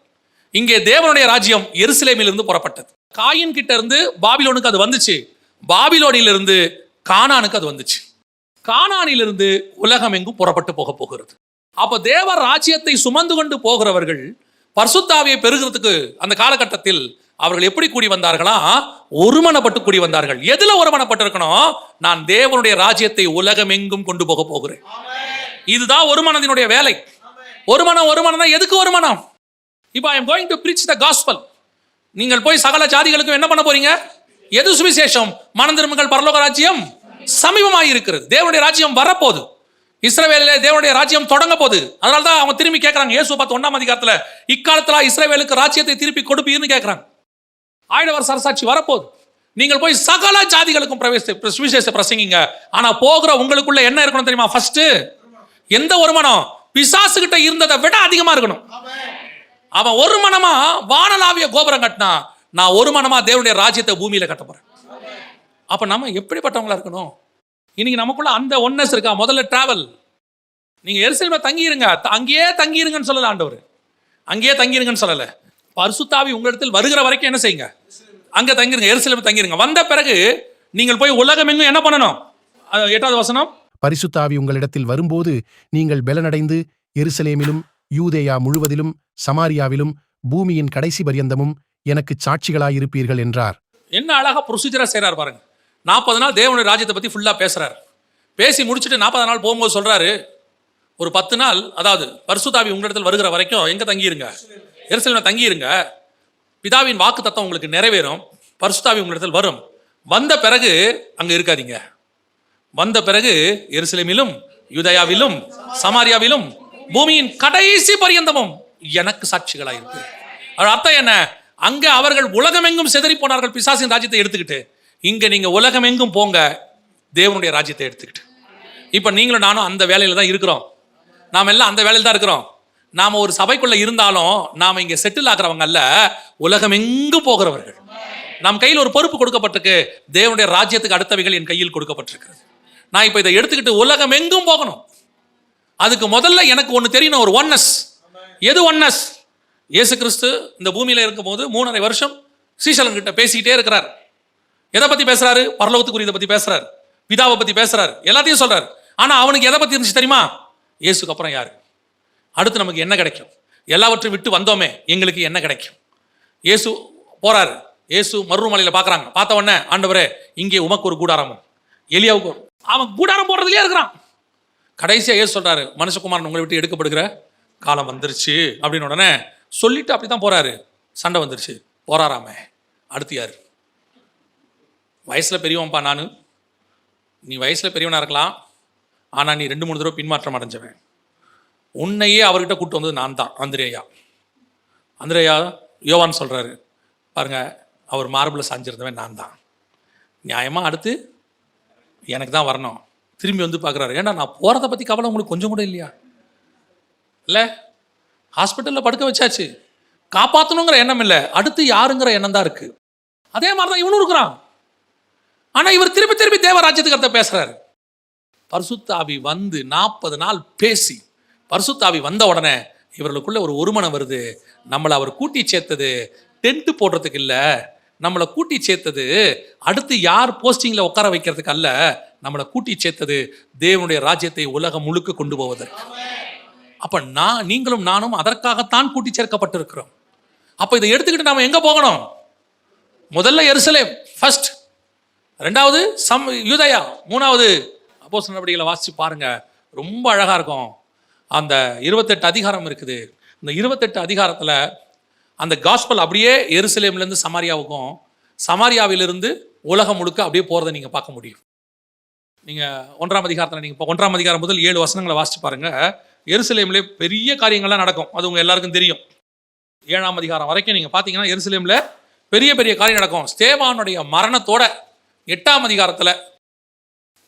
இங்கே தேவனுடைய ராஜ்யம் எருசலேமில் இருந்து புறப்பட்டது. காயின் கிட்ட இருந்து பாபிலோனுக்கு அது வந்துச்சு, பாபிலோனில் இருந்து கானானுக்கு அது வந்துச்சு, கானானிலிருந்து உலகம் எங்கும் புறப்பட்டு போக போகிறது. அப்ப தேவ ராஜ்யத்தை சுமந்து கொண்டு போகிறவர்கள் பரிசுத்த ஆவியை பெறுகிறதுக்கு அந்த காலகட்டத்தில் அவர்கள் எப்படி கூடி வந்தார்களா? ஒருமனப்பட்டு கூடி வந்தார்கள். எதுல ஒருமனப்பட்டு இருக்கணும்? நான் தேவனுடைய ராஜ்யத்தை உலகம் எங்கும் கொண்டு போக போகிறேன். இதுதான் ஒருமனத்தினுடைய வேலை. ஒருமனம் எதுக்கு ஒருமனம்? இப்போ I am going to preach the gospel. நீங்கள் போய் சகல ஜாதிகளுக்கும் என்ன பண்ண போறீங்க? எது சுவிசேஷம்? மனம் திரும்புங்கள், பரலோக ராஜ்யம் சமீபமாய் இருக்கிறது, தேவனுடைய ராஜ்யம் வரப்போகுது, இஸ்ரவேலிலே தேவனுடைய ராஜ்யம் தொடங்க போகுது. அதனால தான் அவங்க திரும்பி கேட்கறாங்க, இயேசு 1ஆம் அதிகாரத்துல, இக்காலத்துல இஸ்ரவேலுக்கு ராஜ்யத்தை திருப்பி கொடுப்பீர்னு கேட்கறாங்க. ஆயிடவர் சரசாட்சி வரப்போகுது, நீங்கள் போய் சகல ஜாதிகளுக்கும் சுவிசேஷ பிரசங்கிங்க. ஆனா போகிற உங்களுக்குள்ள என்ன இருக்கணும் தெரியுமா? ஃபர்ஸ்ட் எந்த ஒருமனம்? பிசாசு கிட்ட இருந்ததை விட அதிகமா இருக்கணும். அவன் ஒரு மனமா வானலாவிய கோபுரம் கட்டினா, நான் ஒரு மனமா தேவனுடைய ராஜ்யத்தை பூமியில கட்ட போறேன். அப்ப நம்ம எப்படிப்பட்டவங்களா இருக்கணும்? இன்னைக்கு நமக்குள்ள அந்த ஒன்னஸ் இருக்கா? முதல்ல டிராவல். நீங்க எருசலேம்ல தங்கியிருங்க, அங்கேயே தங்கியிருங்கன்னு சொல்லல ஆண்டவர், அங்கேயே தங்கியிருங்கன்னு சொல்லல. பரிசுத்த ஆவி உங்களிடத்தில் வருகிற வரைக்கும் என்ன செய்யுங்க? அங்க தங்கிருங்க, எருசலேம்ல தங்கிருங்க. வந்த பிறகு நீங்கள் போய் உலகம் எங்கும் என்ன பண்ணணும்? 8வது வசனம், பரிசுத்த ஆவி உங்களிடத்தில் வரும்போது நீங்கள் பெலனடைந்து எருசலேமிலும் யூதேயா முழுவதிலும் சமாரியாவிலும் பூமியின் கடைசி பரியந்தமும் எனக்கு சாட்சிகளாயிருப்பீர்கள் என்றார். என்ன அழகா ப்ரொசீஜரா செய்றார் பாருங்க. 40 நாள் தேவனுடைய ராஜ்யத்தை பத்தி ஃபுல்லா பேசுறாரு. பேசி முடிச்சுட்டு 40 நாள் போகும்போது சொல்றாரு, ஒரு 10 நாள், அதாவது பரிசுத்த ஆவி உங்களிடத்தில் வருகிற வரைக்கும் எங்க தங்கியிருங்க? எருசலேம்ல தங்கியிருங்க. பிதாவின் வாக்கு தத்தம் உங்களுக்கு நிறைவேறும், பரிசுத்த ஆவி உங்களிடத்தில் வரும். வந்த பிறகு அங்க இருக்காதீங்க. வந்த பிறகு எருசலேமிலும் யூதேயாவிலும் சமாரியாவிலும் பூமியின் கடைசி பரியந்தமும் எனக்கு சாட்சிகளாயிருக்கு. அர்த்தம் என்ன? அங்க அவர்கள் உலகமெங்கும் சிதறி போனார்கள் பிசாசின் ராஜ்யத்தை எடுத்துக்கிட்டு. இங்க நீங்க உலகமெங்கும் போங்க தேவனுடைய ராஜ்யத்தை எடுத்துக்கிட்டு. இப்ப நீங்களும் நானும் அந்த வேலையில தான் இருக்கிறோம். நாம எல்லாம் அந்த வேலையில தான் இருக்கிறோம். நாம ஒரு சபைக்குள்ள இருந்தாலும் நாம இங்க செட்டில் ஆகிறவங்க அல்ல, உலகமெங்கும் போகிறவர்கள். நம் கையில் ஒரு பொறுப்பு கொடுக்கப்பட்டிருக்கு. தேவனுடைய ராஜ்யத்துக்கு அடுத்தவைகள் என் கையில் கொடுக்கப்பட்டிருக்கிறது. நான் இப்ப இதை எடுத்துக்கிட்டு உலகம் எங்கும் போகணும். அதுக்கு முதல்ல எனக்கு ஒன்று தெரியணும், ஒரு ஒன்னஸ். எது ஒன்னஸ்? இயேசு கிறிஸ்து இந்த பூமியில இருக்கும்போது 3.5 வருஷம் சீஷலன் கிட்ட பேசிக்கிட்டே இருக்கிறார். எதை பத்தி பேசுறாரு? பரலோகத்துக்குரியதை பத்தி பேசுறாரு, பிதாவை பத்தி பேசுறாரு, எல்லாத்தையும் சொல்றாரு. ஆனா அவனுக்கு எதை பத்தி இருந்துச்சு தெரியுமா? இயேசுக்கு அப்புறம் யாரு? அடுத்து நமக்கு என்ன கிடைக்கும்? எல்லாவற்றையும் விட்டு வந்தோமே, எங்களுக்கு என்ன கிடைக்கும்? இயேசு போறாரு. இயேசு மருமலையில பாக்குறாங்க. பார்த்த உடனே, ஆண்டவரே இங்கே உமக்கு ஒரு கூடாரமும் எலியாவுக்கு, அவன் கூடாரம் போடுறதுலயே இருக்கிறான். கடைசியா இயேசு சொல்றாரு, மனுஷகுமாரன் உங்களை விட்டு எடுக்கப்படுகிற காலம் வந்துருச்சு அப்படின்னு உடனே சொல்லிட்டு அப்படித்தான் போறாரு. சண்டை வந்துருச்சு, போறாராமே. அடுத்து யாரு? வயசுல பெரியவன்பா நானு, நீ வயசுல பெரியவனா இருக்கலாம், ஆனா நீ 2-3 தடவை பின்மாற்றம் அடைஞ்சவன். உன்னையே அவர்கிட்ட கூட்டு வந்தது நான் தான், அந்திரேயா. யோவான் சொல்றாரு பாருங்க, அவர் மார்பில் சாஞ்சிருந்தவன் நான் தான். நியாயமா அடுத்து எனக்கு தான் வரணும். திரும்பி வந்து பார்க்குறாரு, ஏன்டா நான் போகிறத பற்றி கவலை உங்களுக்கு கொஞ்சம் கூட இல்லையா? இல்லை, ஹாஸ்பிட்டலில் படுக்க வச்சாச்சு, காப்பாற்றணுங்கிற எண்ணம் இல்லை, அடுத்து யாருங்கிற எண்ணம் தான் இருக்கு. அதே மாதிரி தான் இவனும் இருக்கிறான். ஆனால் இவர் திருப்பி திருப்பி தேவராஜ்யத்துக்கு அர்த்தம் பேசுறாரு. பரிசுத்த ஆவி வந்து 40 நாள் பேசி, பரிசுத்த ஆவி வந்த உடனே இவர்களுக்குள்ள ஒரு ஒருமனம் வருது. நம்மளை அவர் கூட்டி சேர்த்தது டென்ட் போடுறதுக்கு இல்லை, நம்மளை கூட்டி சேர்த்தது அடுத்து யார் போஸ்டிங்கில் உட்கார வைக்கிறதுக்கு அல்ல, நம்மளை கூட்டி சேர்த்தது தேவனுடைய ராஜ்யத்தை உலகம் முழுக்க கொண்டு போவதற்கு. அப்போ நீங்களும் நானும் அதற்காகத்தான் கூட்டி சேர்க்கப்பட்டிருக்கிறோம். அப்போ இதை எடுத்துக்கிட்டு நாம் எங்கே போகணும்? முதல்ல எருசலேம் ஃபர்ஸ்ட், ரெண்டாவது யூதயா, மூணாவது அப்போஸ்தலர் நடவடிக்கைகளை வாசித்து பாருங்க, ரொம்ப அழகாக இருக்கும். அந்த 28 அதிகாரம் இருக்குது. இந்த 28 அதிகாரத்தில் அந்த காஸ்பல் அப்படியே எருசலேம்லேருந்து சமாரியாவுக்கும், சமாரியாவிலிருந்து உலகம் முழுக்க அப்படியே போகிறத நீங்கள் பார்க்க முடியும். நீங்கள் 1ஆம் அதிகாரத்தில் நீங்கள் இப்போ 1ஆம் அதிகாரம் முதல் 7 வசனங்களை வாசித்து பாருங்கள். எருசலேம்லே பெரிய காரியங்கள்லாம் நடக்கும், அது உங்கள் எல்லாருக்கும் தெரியும். 7ஆம் அதிகாரம் வரைக்கும் நீங்கள் பார்த்தீங்கன்னா எருசலேமில் பெரிய பெரிய காரியம் நடக்கும். ஸ்தேவானுடைய மரணத்தோட 8ஆம் அதிகாரத்தில்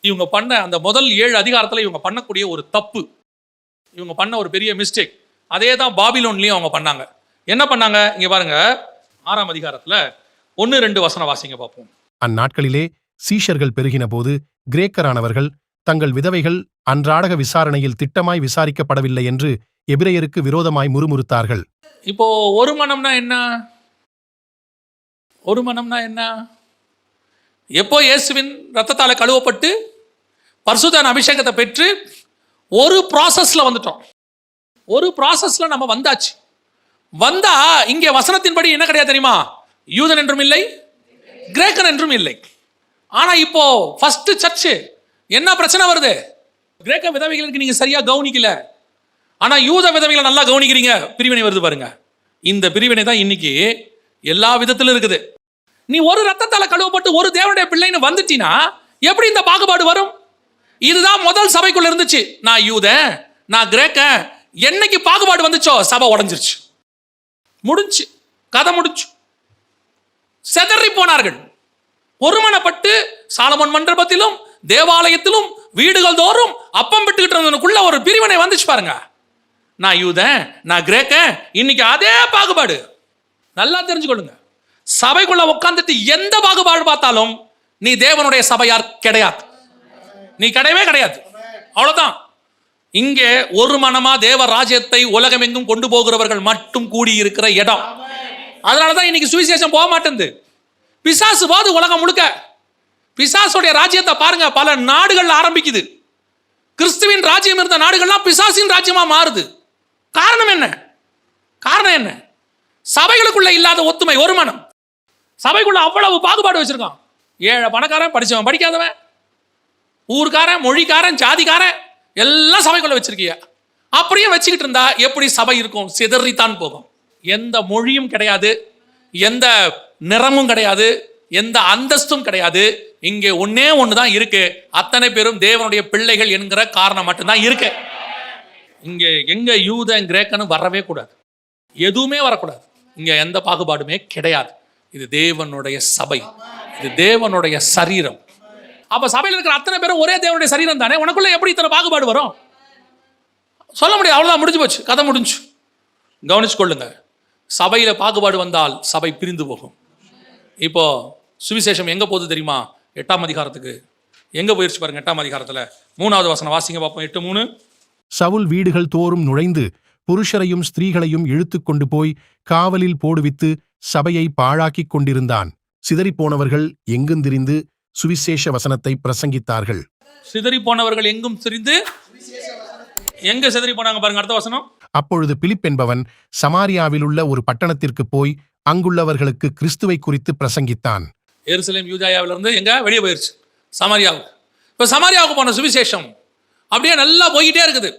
இவங்க பண்ண அந்த முதல் 7 அதிகாரத்தில் இவங்க பண்ணக்கூடிய ஒரு தப்பு, இவங்க பண்ண ஒரு பெரிய மிஸ்டேக், அதே தான் பாபிலோன்லேயும் அவங்க பண்ணாங்க. என்ன பண்ணாங்க? இங்கே பாருங்க, 6ஆம் அதிகாரத்தில் 1-2 வசனம் வாசிங்க பார்ப்போம். அந்நாட்களிலே சீஷர்கள் பெருகின போது கிரேக்கரானவர்கள் தங்கள் விதவைகள் அன்றாடக விசாரணையில் திட்டமாய் விசாரிக்கப்படவில்லை என்று எபிரெயருக்கு விரோதமாய் முறுமுறுத்தார்கள். இப்போ ஒரு மனம்னா என்ன? ஒரு மனம்னா என்ன? எப்போ இயேசுவின் ரத்தத்தால் கழுவப்பட்டு பரிசுத்த அபிஷேகத்தை பெற்று ஒரு ப்ராசஸில் வந்துட்டோம், ஒரு ப்ராசஸில் நம்ம வந்தாச்சு. வந்தா இங்கே வசனத்தின்படி என்ன கிடையாது தெரியுமா? யூதன் என்றும் இல்லை, கிரேக்கன் என்றும் இல்லை. ஆனால் இப்போ ஃபர்ஸ்ட் சர்ச்சு என்ன பிரச்சனை வருது? கிரேக்க விதவைகளுக்கு நீங்கள் சரியாக கவனிக்கல, ஆனால் யூத விதவைகளை நல்லா கவனிக்கிறீங்க, பிரிவினை வருது பாருங்க. இந்த பிரிவினை தான் இன்னைக்கு எல்லா விதத்திலும் இருக்குது. நீ ஒரு ரத்தத்தால் கழுவப்பட்டு ஒரு தேவனுடைய பிள்ளைன்னு வந்துட்டீனா எப்படி இந்த பாகுபாடு வரும்? இதுதான் முதல் சபைக்குள்ள இருந்துச்சு. நான் யூதன், நான் கிரேக்கன். என்னைக்கு பாகுபாடு வந்துச்சோ சபை உடைஞ்சிருச்சு, முடிஞ்சு, கதை முடிச்சு. செதறி போனார்கள். ஒருமனப்பட்டு சாலமோன் மண்டபத்திலும் தேவாலயத்திலும் வீடுகள் தோறும் அப்பம் பெற்றுக்கிட்டு இருந்தவனுக்குள்ள ஒரு பிரிவினை வந்துச்சு பாருங்க. நான் யூதன், நான் கிரேக்கன். இன்னைக்கு அதே பாகுபாடு. நல்லா தெரிஞ்சுக்கொள்ளுங்க, சபைக்குள்ள உட்காந்துட்டு எந்த பாகுபாடு பார்த்தாலும் நீ தேவனுடைய சபையார் கிடையாது, நீ கிடையவே கிடையாது. அவ்வளவுதான். இங்கே ஒரு மனமா தேவ ராஜ்யத்தை உலகம் எங்கும் கொண்டு போகிறவர்கள் மட்டும் கூடி இருக்கிற இடம். அதனாலதான் இன்னைக்கு சுவிசேஷம் போக மாட்டேங்குது. பிசாசு போது உலகம் முழுக்க. பிசாசுடைய ராஜ்யத்தை பாருங்க, பல நாடுகள் ஆரம்பிக்குது. கிறிஸ்துவின் ராஜ்யம் இருந்த நாடுகள்லாம் பிசாசின் ராஜ்யமா மாறுது. காரணம் என்ன? காரணம் என்ன? சபைகளுக்குள்ள இல்லாத ஒத்துமை, ஒரு மனம். சபைக்குள்ள அவ்வளவு பாகுபாடு வச்சிருக்கான். ஏழை பணக்காரன், படிச்சவன் படிக்காதவன், ஊர்க்காரன், மொழிக்காரன், ஜாதிக்காரன் எல்லாம் சபைக்குள்ள வச்சிருக்கிய. அப்படியே வச்சுக்கிட்டு இருந்தா எப்படி சபை இருக்கும்? சிதறித்தான் போகும். எந்த மொழியும் கிடையாது, எந்த நிறமும் கிடையாது, எந்த அந்தஸ்தும் கிடையாது. இங்கே ஒன்னே ஒண்ணுதான் இருக்கு, அத்தனை பேரும் தேவனுடைய பிள்ளைகள் என்கிற காரணம் மட்டும்தான் இருக்கு. இங்கே எங்க யூதன் கிரேக்கனும் வரவே கூடாது, எதுவுமே வரக்கூடாது. இங்க எந்த பாகுபாடுமே கிடையாது. இது தேவனுடைய சபை, இது தேவனுடைய சரீரம். அப்ப சபையில் இருக்கிற அத்தனை பேரும் ஒரே தேவனுடைய சரீரம் தானே. உனக்குள்ள எப்படி இத்தனை பாகுபாடு வரும்? சொல்ல முடியாது. அவ்வளவுதான், முடிஞ்சு போச்சு, கதை முடிஞ்சு. கவனிச்சு கொள்ளுங்க, சபையில பாகுபாடு வந்தால் சபை பிரிந்து போகும். இப்போ சுவிசேஷம் எங்க போகுது தெரியுமா? 8ஆம் அதிகாரத்துக்கு எங்க போயிருச்சு பாருங்க. 8ஆம் அதிகாரத்துல 3வது வசனம் வாசிங்க பார்ப்போம். 8:3. சவுல் வீடுகள் தோறும் நுழைந்து புருஷரையும் ஸ்திரீகளையும் இழுத்துக் கொண்டு போய் காவலில் போடுவித்து சபையை பாழாக்கிக் கொண்டிருந்தான். சிதறிப்போனவர்கள் எங்கும் திரிந்து சுவிசேஷ வசனத்தை பிரசங்கித்தார்கள். சிதறி போனவர்கள் எங்கும் திரிந்து, எங்க சிதறி போனாங்க பாருங்க. அடுத்த வசனம். அப்பொழுது பிலிப் என்பவன் சமாரியாவிலுள்ள ஒரு பட்டணத்திற்கு போய் அங்குள்ளவர்களுக்கு கிறிஸ்துவை குறித்து பிரசங்கித்தான். எருசலேம் யூதாயாவிலிருந்து எங்க வெளியே போயிருச்சு, சமாரியாவுக்கு. இப்போ சமாரியாவுக்கு போன சுவிசேஷம் அப்படியே நல்லா போயிட்டே இருக்குது,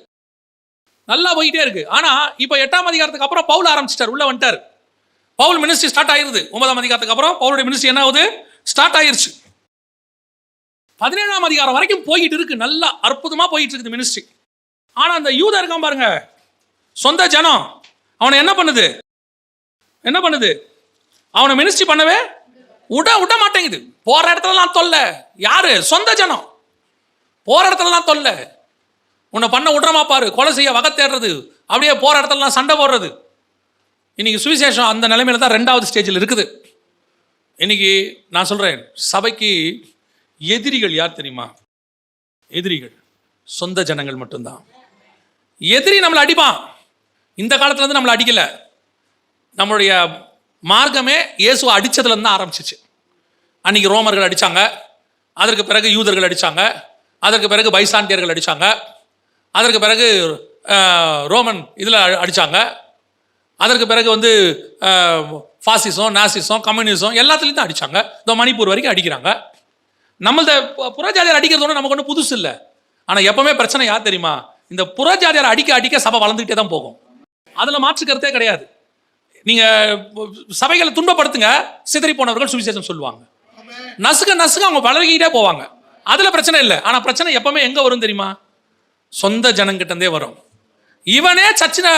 நல்லா போயிட்டே இருக்கு. ஆனா இப்போ 8ஆம் அதிகாரத்துக்கு அப்புறம் பவுல் ஆரம்பிச்சிட்டார், உள்ள வந்துட்டார். பவுல் மினிஸ்ட்ரி ஸ்டார்ட் ஆயிருது. 9ஆம் அதிகாரத்துக்கு அப்புறம் பவுலுடைய மினிஸ்ட்ரி என்ன ஆகுது? ஸ்டார்ட் ஆயிருச்சு. 17ஆம் அதிகாரம் வரைக்கும் போயிட்டு இருக்கு, நல்லா அற்புதமா போயிட்டு இருக்குது மினிஸ்ட்ரி. ஆனா அந்த யூதா இருக்கான் பாருங்க, சொந்த ஜனம், அவனை என்ன பண்ணுது? என்ன பண்ணுது? அவனை மினிஸ்ட்ரி பண்ணவே விட மாட்டேங்குது. போற இடத்துலலாம் தொல்லை. யாரு? சொந்த ஜனம். போற இடத்துலலாம் தொல்லை. உன்னை பண்ண விடுறமா பாரு, கொலை செய்ய வகை தேடுறது, அப்படியே போற இடத்துலலாம் சண்டை போடுறது. இன்னைக்கு சுவிசேஷம் அந்த நிலைமையில தான் 2வது ஸ்டேஜில் இருக்குது. இன்னைக்கு நான் சொல்றேன், சபைக்கு எதிரிகள் யார் தெரியுமா? எதிரிகள் சொந்த ஜனங்கள் மட்டும்தான். எதிரி நம்மளை அடிப்பான். இந்த காலத்துல இருந்து நம்மளை அடிக்கல. நம்மளுடைய மார்க்கமே இயேசுவை அடிச்சதுல இருந்து ஆரம்பிச்சிச்சு. அன்னைக்கு ரோமர்கள் அடிச்சாங்க, அதற்கு பிறகு யூதர்கள் அடிச்சாங்க, அதற்கு பிறகு பைசாண்டியர்கள் அடிச்சாங்க, அதற்கு பிறகு ரோமன் இதில் அடித்தாங்க, அதற்கு பிறகு வந்து ஃபாசிசம், நாசிசம், கம்யூனிசம் எல்லாத்துலேயும் தான் அடித்தாங்க. இந்த மணிப்பூர் வரைக்கும் அடிக்கிறாங்க. நம்மளத புறஜாதியார் அடிக்கிறது நமக்கு ஒன்றும் புதுசு இல்லை. ஆனால் எப்பவுமே பிரச்சனை யார் தெரியுமா? இந்த புறஜாதியார் அடிக்க அடிக்க சபை வளர்ந்துக்கிட்டே தான் போகும். அதில் மாற்றுக்கிறதே கிடையாது. நீங்கள் சபைகளை துன்பப்படுத்துங்க, சிதறி போனவர்கள் சுவிசேஷம் சொல்லுவாங்க. நசுக்க நசுக்க அவங்க வளர்கிட்டே போவாங்க. அதில் பிரச்சனை இல்லை. ஆனால் பிரச்சனை எப்பவுமே எங்கே வரும் தெரியுமா? சொந்த ஜனங்கிட்டே வரும். இவனே சர்ச்சின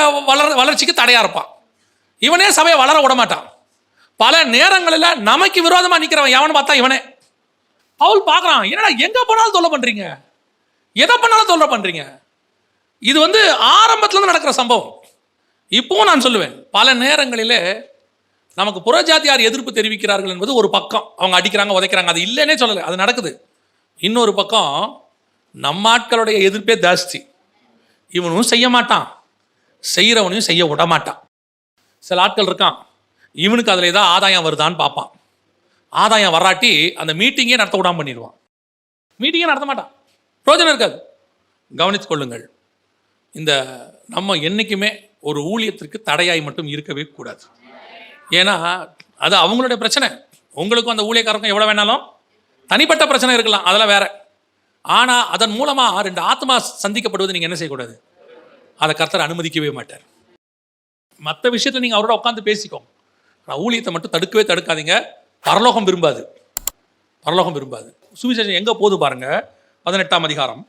வளர்ச்சிக்கு தடையா இருப்பான். இவனே சபையை வளர விட மாட்டான். பல நேரங்களில் நமக்கு விரோதமாக நிற்கிறவன் எவனு பார்த்தா இவனே. பவுல் பார்க்குறான், என்னடா எங்கே போனாலும் தொல்லை பண்ணுறீங்க, எதை பண்ணாலும் தொல்லை பண்ணுறீங்க. இது வந்து ஆரம்பத்துலேருந்து நடக்கிற சம்பவம். இப்போவும் நான் சொல்லுவேன், பல நேரங்களிலே நமக்கு புறஜாதியார் எதிர்ப்பு தெரிவிக்கிறார்கள் என்பது ஒரு பக்கம். அவங்க அடிக்கிறாங்க, உதைக்கிறாங்க, அது இல்லைன்னே சொல்லலை, அது நடக்குது. இன்னொரு பக்கம் நம்ம ஆட்களுடைய எதிர்ப்பே ஜாஸ்தி. இவனும் செய்ய மாட்டான், செய்கிறவனையும் செய்ய விட மாட்டான். சில ஆட்கள் இருக்கான், இவனுக்கு அதில் ஏதாவது ஆதாயம் வருதான்னு பார்ப்பான். ஆதாயம் வராட்டி அந்த மீட்டிங்கே நடத்த விடாமல் பண்ணிடுவான். மீட்டிங்கே நடத்த மாட்டான், பிரோஜனம் இருக்காது. கவனித்து கொள்ளுங்கள், இந்த நம்ம என்றைக்குமே ஒரு ஊழியத்திற்கு தடையாய் மட்டும் இருக்கவே கூடாது. ஏன்னா அது அவங்களுடைய பிரச்சனை. உங்களுக்கும் அந்த ஊழியக்காரருக்கும் எவ்வளோ வேணாலும் தனிப்பட்ட பிரச்சனை இருக்கலாம், அதெல்லாம் வேற. ஆனால் அதன் மூலமாக 2 ஆத்மா சந்திக்கப்படுவது நீங்கள் என்ன செய்யக்கூடாது? அதை கர்த்தர் அனுமதிக்கவே மாட்டார். மற்ற விஷயத்தில் நீங்கள் அவரோட உட்காந்து பேசிக்கோங்க. ஆனால் ஊழியத்தை மட்டும் தடுக்கவே தடுக்காதீங்க. பரலோகம் விரும்பாது, பரலோகம் விரும்பாது. சுவிசேஷம் எங்கே போது பாருங்க, 18ஆம் அதிகாரம்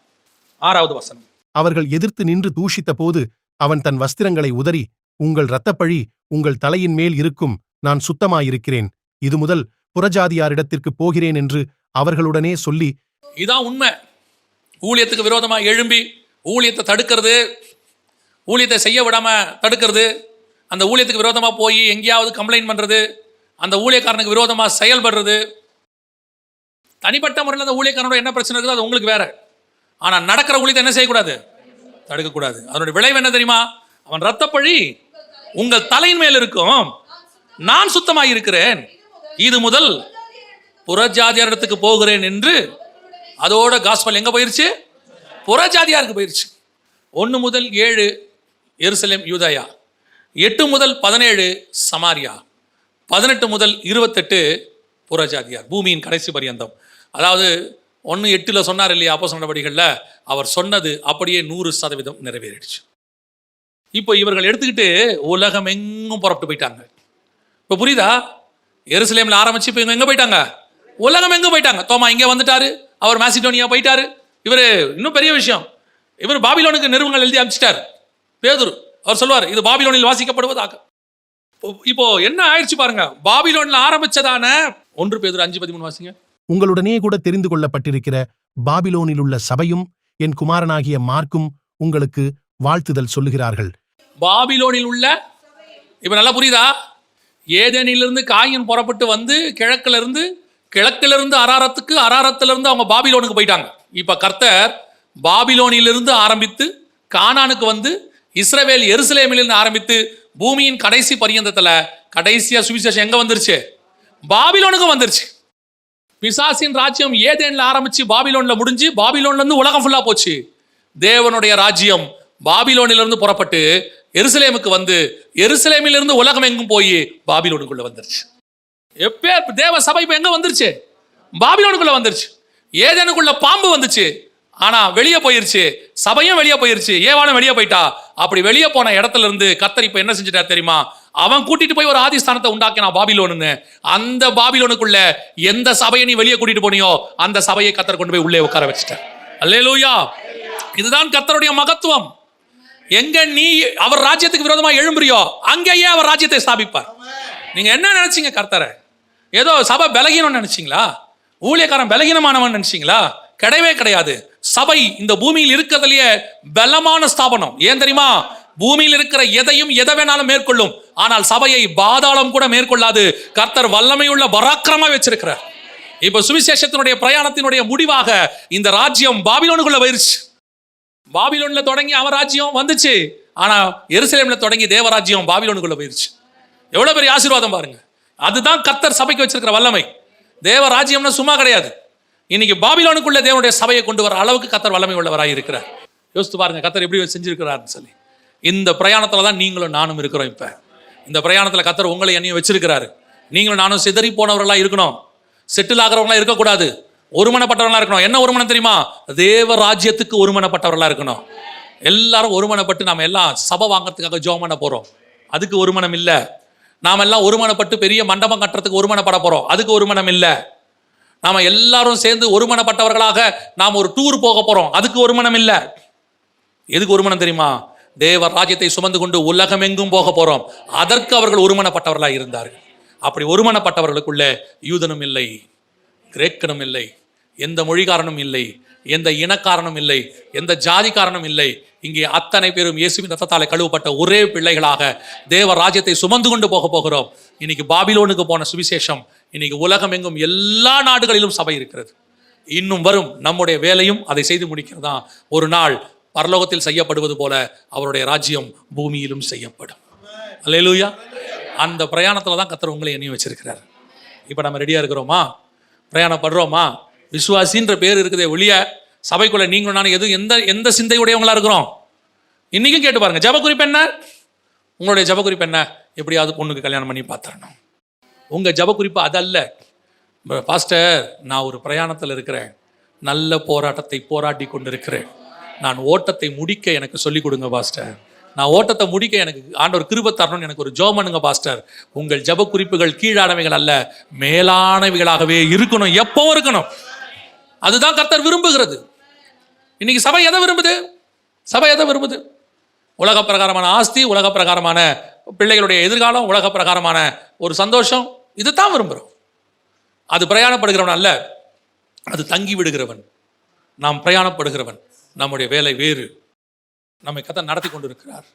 6வது வசனம். அவர்கள் எதிர்த்து நின்று தூஷித்த போது அவன் தன் வஸ்திரங்களை உதறி, உங்கள் இரத்தப்பழி உங்கள் தலையின் மேல் இருக்கும், நான் சுத்தமாயிருக்கிறேன், இது முதல் புறஜாதியாரிடத்திற்கு போகிறேன் என்று அவர்களுடனே சொல்லி. இதான் உண்மை. ஊழியத்துக்கு விரோதமாக எழும்பி ஊழியத்தை தடுக்கிறது, ஊழியத்தை செய்ய விடாம தடுக்கிறது, அந்த ஊழியத்துக்கு விரோதமாக போய் எங்கேயாவது கம்ப்ளைண்ட் பண்ணுறது, அந்த ஊழியக்காரனுக்கு விரோதமாக செயல்படுறது. தனிப்பட்ட முறையில் அந்த ஊழியக்காரனோட என்ன பிரச்சனை இருக்குதோ அது உங்களுக்கு வேற. ஆனால் நடக்கிற ஊழியத்தை என்ன செய்யக்கூடாது? தடுக்கக்கூடாது. அதனுடைய விளைவு என்ன தெரியுமா? அவன் இரத்தப்பழி உங்கள் தலையின் மேல் இருக்கும், நான் சுத்தமாக இருக்கிறேன், இது முதல் புறஜாதியாரிடத்துக்கு போகிறேன் என்று. அதோட காஸ்பல் எங்க போயிருச்சு? புறஜாதியாருக்கு போயிருச்சு. 1 முதல் 7 எருசலேம் யூதயா, 8 முதல் 17 சமாரியா, 18 முதல் 28 புறஜாதியார், பூமியின் கடைசி பரியந்தம். அதாவது 1:8 சொன்னார் இல்லையா அப்போஸ்தலர் நடவடிக்கைகளில், அவர் சொன்னது அப்படியே 100% நிறைவேறிடுச்சு. இப்போ இவர்கள் எடுத்துக்கிட்டு உலகம் எங்கும் புறப்பட்டு போயிட்டாங்க. இப்போ புரியுதா? எருசலேமில் ஆரம்பிச்சு இப்போ இவங்க எங்கே போயிட்டாங்க? உலகம் எங்கே போயிட்டாங்க. தோமா இங்கே வந்துட்டாரு, அவர் மாசிடோனியா போயிட்டாரு. இவர் இன்னும் பெரிய விஷயம், இவர் பாபிலோனுக்கு நிறுவனங்கள் எழுதி அனுப்பிச்சிட்டார். பேதுரு அவர் சொல்வார், இது பாபிலோனில் வாசிக்கப்படுவதாக. இப்போ என்ன ஆயிடுச்சு பாருங்க, பாபிலோனில் ஆரம்பிச்சதான 1 பேதுரு 5:13 வாசிங்க. உங்களுடனே கூட தெரிந்து கொள்ளப்பட்டிருக்கிற பாபிலோனில் உள்ள சபையும் என் குமாரனாகிய மார்க்கும் உங்களுக்கு வாழ்த்துதல் சொல்லுகிறார்கள். பாபிலோனில் உள்ள, இப்ப நல்லா புரியுதா? ஏதேனிலிருந்து காயின் புறப்பட்டு வந்து கிழக்கிலிருந்து அராரத்துக்கு, அராரத்திலிருந்து அவங்க பாபிலோனுக்கு போயிட்டாங்க. இப்ப கர்த்தர் பாபிலோனிலிருந்து ஆரம்பித்து கானானுக்கு வந்து, இஸ்ரவேல் எருசலேமிலிருந்து ஆரம்பித்து பூமியின் கடைசி பரியந்தத்துல கடைசியா சுவிசேஷம் எங்க வந்துருச்சு? பாபிலோனுக்கு வந்துருச்சு. பிசாசின் ராஜ்யம் ஏதேன்ல ஆரம்பிச்சு பாபிலோன்ல முடிஞ்சு, பாபிலோன்ல இருந்து உலகம் ஃபுல்லா போச்சு. தேவனுடைய ராஜ்யம் பாபிலோனிலிருந்து புறப்பட்டு எருசலேமுக்கு வந்து, எருசலேமிலிருந்து உலகம் எங்கும் போய் பாபிலோனுக்குள்ள வந்துருச்சு. தேவ சபை இப்ப எங்க வந்துருச்சு? பாபிலோனுக்குள்ள வந்துருச்சு. ஏதேனுக்குள்ள பாம்பு வந்துச்சு, ஆனா வெளியே போயிருச்சு. சபையும் வெளியே போயிருச்சு, ஏவாளும் வெளியே போயிட்டா. அப்படி வெளியே போன இடத்துல இருந்து கர்த்தர் இப்ப என்ன செஞ்சிட்டார் தெரியுமா? அவன் கூட்டிட்டு போய் ஒரு ஆதிஸ்தானத்தை உண்டாக்கினா பாபிலோனுன்னு. அந்த பாபிலோனுக்குள்ள எந்த சபையை நீ வெளியே கூட்டிட்டு போனியோ அந்த சபையை கர்த்தர் கொண்டு போய் உள்ளே உட்கார வச்சுட்டார். அல்லேலூயா! இதுதான் கர்த்தருடைய மகத்துவம். எங்க நீ அவர் ராஜ்யத்துக்கு விரோதமா எழும்புறியோ அங்கேயே அவர் ராஜ்யத்தை ஸ்தாபிப்பார். நீங்க என்ன நினைச்சீங்க? கர்த்தரை ஏதோ சபை பலகீனம் நினைச்சீங்களா? ஊழியக்காரன் பலகீனமானவன் நினைச்சீங்களா? கிடையவே கிடையாது. சபை இந்த பூமியில் இருக்கிறதுலயே பலமான ஸ்தாபனம். ஏன் தெரியுமா? பூமியில் இருக்கிற எதையும் எதை வேணாலும் மேற்கொள்ளும். ஆனால் சபையை பாதாளம் கூட மேற்கொள்ளாது. கர்த்தர் வல்லமையுள்ள பராக்கிரமா வச்சிருக்கிறார். இப்ப சுவிசேஷத்தினுடைய பிரயாணத்தினுடைய முடிவாக இந்த ராஜ்யம் பாபிலோனுக்குள்ள போயிருச்சு. பாபிலோன்ல தொடங்கி அவன் ராஜ்யம் வந்துச்சு. ஆனா எருசலேம்ல தொடங்கி தேவராஜ்யம் பாபிலோனுக்குள்ள போயிருச்சு. எவ்வளவு பெரிய ஆசீர்வாதம் பாருங்க. அதுதான் கர்த்தர் சபைக்கு வச்சிருக்கிற வல்லமை. தேவ ராஜ்யம்னா சும்மா கிடையாது. இன்னைக்கு பாபிலோனுக்குள்ள தேவனுடைய சபையை கொண்டு வர அளவுக்கு கர்த்தர் வல்லமை உள்ளவராய் இருக்கிறார். யோசித்து பாருங்க கர்த்தர் எப்படி செஞ்சிருக்கிறார்னு சொல்லி. இந்த பிரயாணத்துல தான் நீங்களும் நானும் இருக்கிறோம். இப்ப இந்த பிரயாணத்துல கர்த்தர் உங்களை என்னையும் வச்சிருக்கிறாரு. நீங்களும் நானும் சிதறி போனவர்களா இருக்கணும். செட்டில் ஆகிறவங்களா இருக்கக்கூடாது. ஒருமனப்பட்டவர்களா இருக்கணும். என்ன ஒருமனம் தெரியுமா? தேவ ராஜ்யத்துக்கு ஒருமனப்பட்டவர்களா இருக்கணும். எல்லாரும் ஒருமனப்பட்டு நாம எல்லாம் சபை வாங்கறதுக்காக ஜெபம் பண்ண போறோம். அதுக்கு ஒருமனம் இல்ல. நாம எல்லாம் ஒருமனப்பட்டு பெரிய மண்டபம் கட்டுறதுக்கு ஒருமனப்பட போறோம். அதுக்கு ஒருமனம் இல்ல. நாம எல்லாரும் சேர்ந்து ஒருமனப்பட்டவர்களாக நாம் ஒரு டூர் போக போறோம். அதுக்கு ஒருமனம் இல்ல. எதுக்கு ஒருமனம் தெரியுமா? தேவ ராஜ்யத்தை சுமந்து கொண்டு உலகம் எங்கும் போக போறோம். அதற்கு அவர்கள் ஒருமனப்பட்டவர்களாக இருந்தார்கள். அப்படி ஒருமனப்பட்டவர்களுக்குள்ள யூதனும் இல்லை, கிரேக்கனும் இல்லை, எந்த மொழிக்காரனும் இல்லை, எந்த இனக்காரனும் இல்லை, எந்த ஜாதிக்காரனும் இல்லை. இங்கே அத்தனை பேரும் இயேசுவின் ரத்தத்தாலே கழுவப்பட்ட ஒரே பிள்ளைகளாக தேவ ராஜ்யத்தை சுமந்து கொண்டு போக போகிறோம். இன்னைக்கு பாபிலோனுக்கு போன சுவிசேஷம் இன்னைக்கு உலகம் எங்கும் எல்லா நாடுகளிலும் சபை இருக்கிறது. இன்னும் வரும். நம்முடைய வேலையும் அதை செய்து முடிக்கிறதா. ஒரு நாள் பரலோகத்தில் செய்யப்படுவது போல அவருடைய ராஜ்யம் பூமியிலும் செய்யப்படும். அல்லேலூயா. அந்த பிரயாணத்துல தான் கர்த்தர் உங்களை எண்ணி வச்சிருக்கிறார். இப்ப நம்ம ரெடியா இருக்கிறோமா? பிரயாணப்படுறோமா? விசுவாசின்ற பேர் இருக்குதே ஒழிய சபைக்குள்ள நீங்களும் நானும் எதுவும் எந்த சிந்தையுடையவங்களா இருக்கிறோம்? இன்னைக்கும் கேட்டு பாருங்க. ஜப குறிப்பு என்ன? உங்களுடைய ஜப குறிப்பு என்ன? எப்படியாவது பொண்ணுக்கு கல்யாணம் பண்ணி பார்த்துடணும். உங்க ஜப குறிப்பு அதல்ல. பாஸ்டர், நான் ஒரு பிரயாணத்தில் இருக்கிறேன். நல்ல போராட்டத்தை போராடி கொண்டிருக்கிறேன். நான் ஓட்டத்தை முடிக்க எனக்கு சொல்லிக் கொடுங்க பாஸ்டர். நான் ஓட்டத்தை முடிக்க எனக்கு ஆண்டவர் கிருபை தரணும்னு எனக்கு ஒரு ஜெபம் பண்ணுங்க பாஸ்டர். உங்கள் ஜப குறிப்புகள் கீழானவைகள் அல்ல, மேலானவைகளாகவே இருக்கணும். எப்பவும் இருக்கணும். அதுதான் கர்த்தர் விரும்புகிறது. இன்னைக்கு சபை எதை விரும்புது? சபை எதை விரும்புது? உலக பிரகாரமான ஆஸ்தி, உலக பிரகாரமான பிள்ளைகளுடைய எதிர்காலம், உலக பிரகாரமான ஒரு சந்தோஷம், இதுதான் விரும்புகிறோம். அது பிரயாணப்படுகிறவன் அல்ல, அது தங்கி விடுகிறவன். நாம் பிரயாணப்படுகிறவன். நம்முடைய வேலை வேறு. நம்மை கர்த்தர் நடத்தி கொண்டிருக்கிறார்.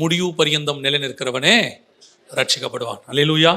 முடிவு பரியந்தம் நிலை நிற்கிறவனே ரட்சிக்கப்படுவான். அல்லேலூயா.